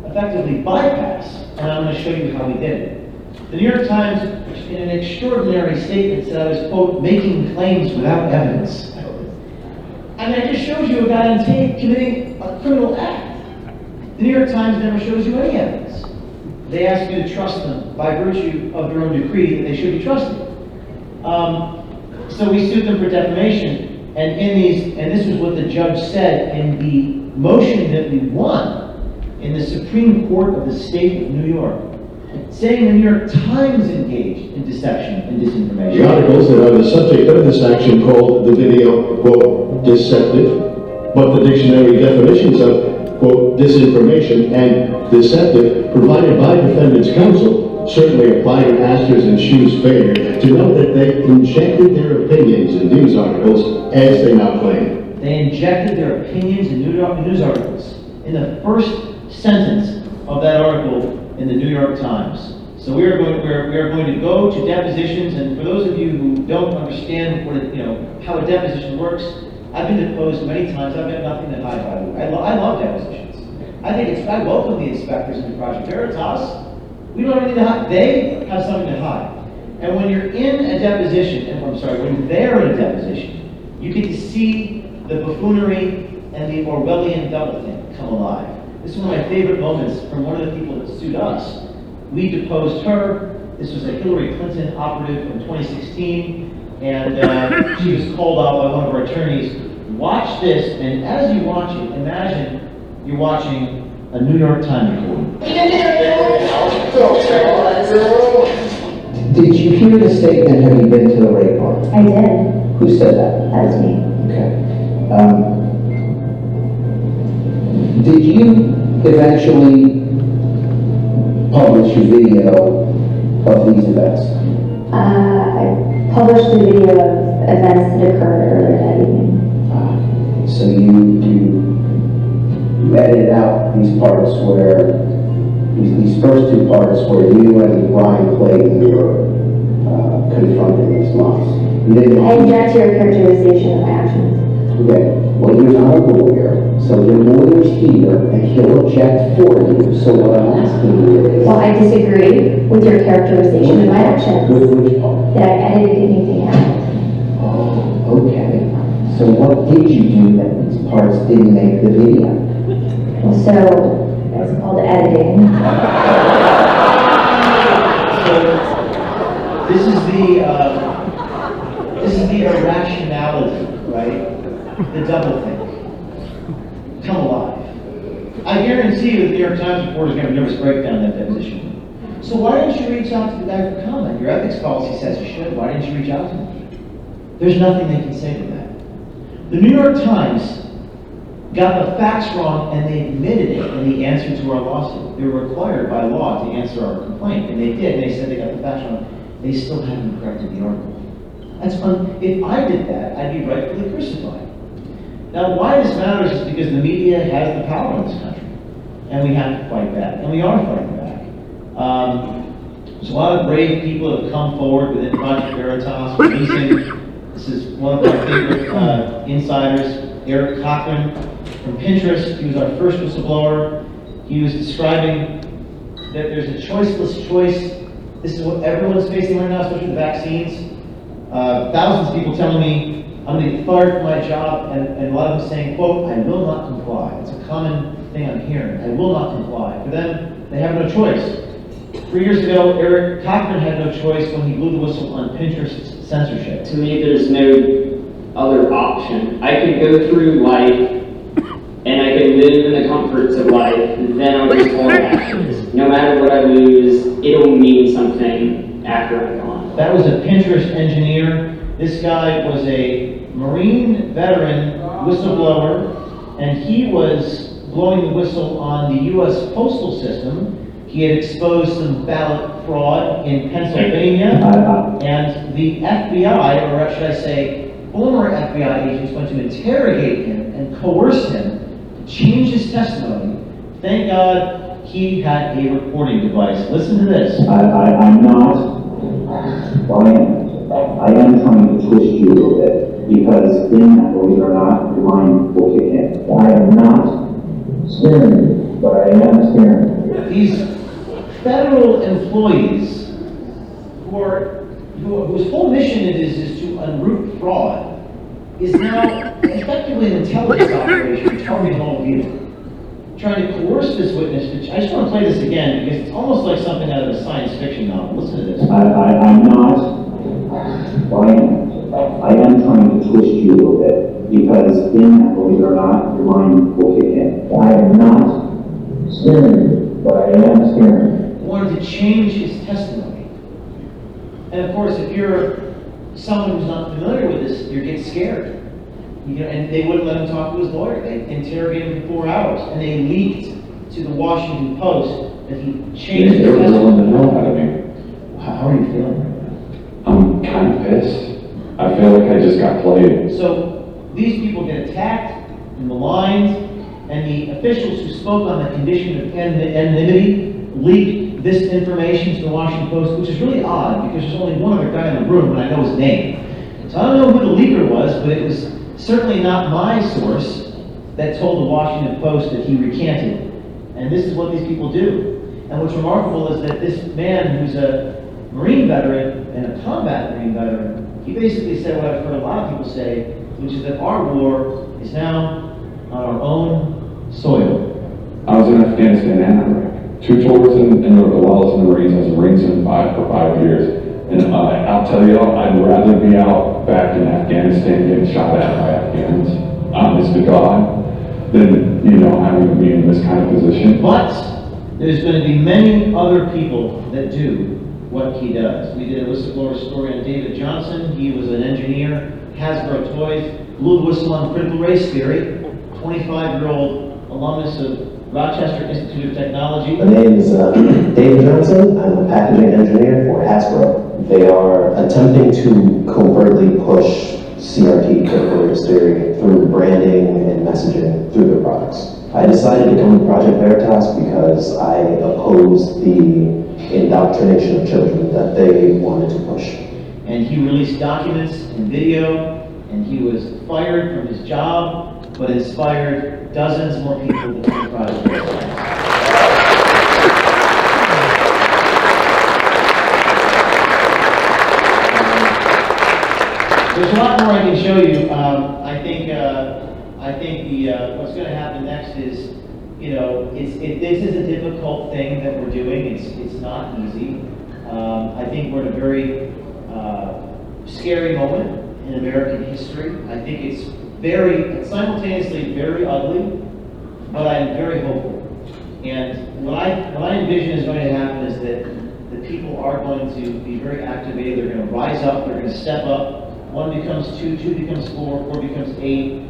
effectively bypass, and I'm going to show you how we did it. The New York Times, in an extraordinary statement, said I was, quote, making claims without evidence. I mean, it just shows you a guy on tape committing a criminal act. The New York Times never shows you any evidence. They ask you to trust them by virtue of their own decree that they should be trusted. So we sued them for defamation. And this is what the judge said in the motion that we won in the Supreme Court of the state of New York, saying the New York Times engaged in deception and disinformation. The articles that are the subject of this action called the video, quote, deceptive, but the dictionary definitions of, quote, disinformation and deceptive provided by defendant's counsel certainly apply to Masters and Shu's failure to know that they injected their opinions in news articles as they now claim. They injected their opinions in news articles in the first sentence of that article in the New York Times. So we are going to go to depositions, and for those of you who don't understand what how a deposition works, I've been deposed many times. I've got nothing to hide by the way. I love depositions. I welcome the inspectors into Project Veritas. We don't have anything to hide. They have something to hide. And when you're in a deposition, when they're in a deposition, you get to see the buffoonery and the Orwellian doublethink come alive. This is one of my favorite moments from one of the people that sued us. We deposed her. This was a Hillary Clinton operative from 2016, and she was called out by one of our attorneys. Watch this, and as you watch it, imagine you're watching a New York Times recording. Did you hear the statement, have you been to the rape bar? I did. Who said that? That was me. Okay. Did you eventually publish a video of these events? I published a video of events that occurred earlier that evening. So you edited out these parts where, these first 2 parts where you and Brian Clayton were confronting these moms. I object to your characterization of my actions. Okay, well, you're not a lawyer, so your lawyer's here and he'll object for you. So what I'm asking you is... Well, I disagree with your characterization of my actions. With which part? That I edited anything out. Oh, okay. So what did you do that these parts didn't make the video? Well, so it's called editing. So this is the irrationality, right? The doublethink. Come alive. I guarantee you the New York Times reporter is going to have a nervous breakdown in that deposition. So why didn't you reach out to the guy for comment? Your ethics policy says you should. Why didn't you reach out to him? There's nothing they can say to that. The New York Times got the facts wrong, and they admitted it in the answer to our lawsuit. They were required by law to answer our complaint, and they did. And they said they got the facts wrong. They still haven't corrected the article. That's if I did that, I'd be rightfully crucified. Now, why this matters is because the media has the power in this country, and we have to fight back, and we are fighting back. There's a lot of brave people that have come forward within Project Veritas, releasing, this is one of our favorite insiders, Eric Cochran from Pinterest. He was our first whistleblower. He was describing that there's a choiceless choice. This is what everyone's facing right now, especially the vaccines. Thousands of people telling me, I'm going to get fired from my job, and a lot of them saying, quote, I will not comply. It's a common thing I'm hearing. I will not comply. For them, they have no choice. 3 years ago, Eric Cochran had no choice when he blew the whistle on Pinterest censorship. To me, there's no other option. I could go through life, and I could live in the comforts of life, and then I'll just hold actions. No matter what I lose, it'll mean something after I'm gone. That was a Pinterest engineer. This guy was a Marine veteran whistleblower, and he was blowing the whistle on the U.S. postal system. He had exposed some ballot fraud in Pennsylvania, and the FBI, or should I say, former FBI agents went to interrogate him and coerce him to change his testimony. Thank God he had a recording device. Listen to this. I'm not, well, I am trying to twist you a little bit, because in that, believe it or not, your mind will kick in. I am not scaring you, but I am scaring you. These federal employees whose whole mission it is to unroot fraud is now effectively an intelligence operation targeting all of you. Trying to coerce this witness. I just want to play this again because it's almost like something out of a science fiction novel. Listen to this. I'm not, well, I am trying to twist you a little bit, because in that, believe it or not, your mind will kick in. I am not scaring you, but I am scaring you. Wanted to change his testimony. And of course, if you're someone who's not familiar with this, you get scared. And they wouldn't let him talk to his lawyer. They interrogated him for 4 hours, and they leaked to the Washington Post that he changed his They're testimony. grilling the hell out of me. How are you feeling right now? I'm kind of pissed. I feel like I just got played. So these people get attacked and maligned, and the officials who spoke on the condition of anonymity leaked this information to the Washington Post, which is really odd because there's only one other guy in the room and I know his name. So I don't know who the leaker was, but it was certainly not my source that told the Washington Post that he recanted. And this is what these people do. And what's remarkable is that this man who's a Marine veteran and a combat Marine veteran, he basically said what I've heard a lot of people say, which is that our war is now on our own soil. I was in Afghanistan and Iraq. 2 tours in the Wells and the Marines. I was a Marine for 5 years. And I'll tell you all, I'd rather be out back in Afghanistan getting shot at by Afghans, honest to God, than, having to be in this kind of position. But there's going to be many other people that do what he does. We did a whistleblower story on David Johnson. He was an engineer, Hasbro Toys, blew the whistle on critical race theory, 25-year-old alumnus of Rochester Institute of Technology. My name is David Johnson. I'm a packaging engineer for Hasbro. They are attempting to covertly push CRT, critical race theory, through branding and messaging through their products. I decided to come to Project Veritas because I oppose the indoctrination of children that they wanted to push. And he released documents and video, and he was fired from his job, but inspired dozens more people to come to Project Veritas. There's a lot more I can show you. I think what's going to happen next is, this is a difficult thing that we're doing. It's not easy. I think we're in a very scary moment in American history. I think it's simultaneously very ugly, but I'm very hopeful. And what I envision is going to happen is that the people are going to be very activated. They're going to rise up. They're going to step up. 1 becomes 2, 2 becomes 4, 4 becomes 8.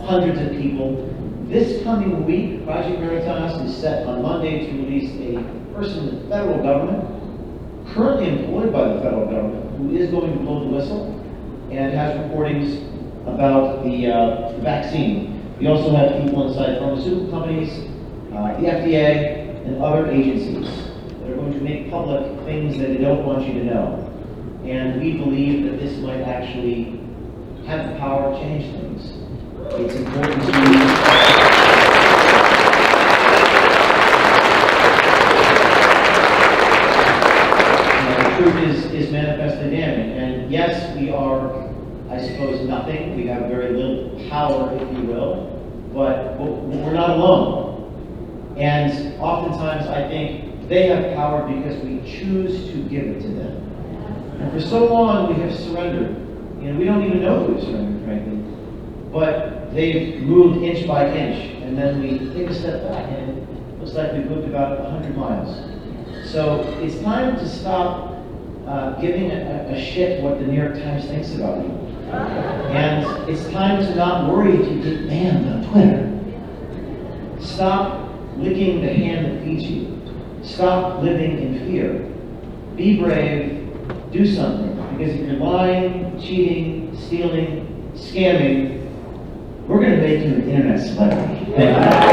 Hundreds of people. This coming week, Project Veritas is set on Monday to release a person in the federal government, currently employed by the federal government, who is going to blow the whistle and has reportings about the vaccine. We also have people inside pharmaceutical companies, the FDA, and other agencies that are going to make public things that they don't want you to know. And we believe that this might actually have the power to change things. It's important to truth is manifestly damning. And yes, we are, I suppose, nothing. We have very little power, if you will, but we're not alone. And oftentimes I think they have power because we choose to give it to them. And for so long we have surrendered. You know, we don't even know who we've surrendered, frankly. But they've moved inch by inch, and then we take a step back and it looks like we've moved about 100 miles. So it's time to stop giving a shit what the New York Times thinks about you. And it's time to not worry if you get banned on Twitter. Stop licking the hand that feeds you. Stop living in fear. Be brave, do something. Because if you're lying, cheating, stealing, scamming, we're going to make you an internet celebrity. Thank you.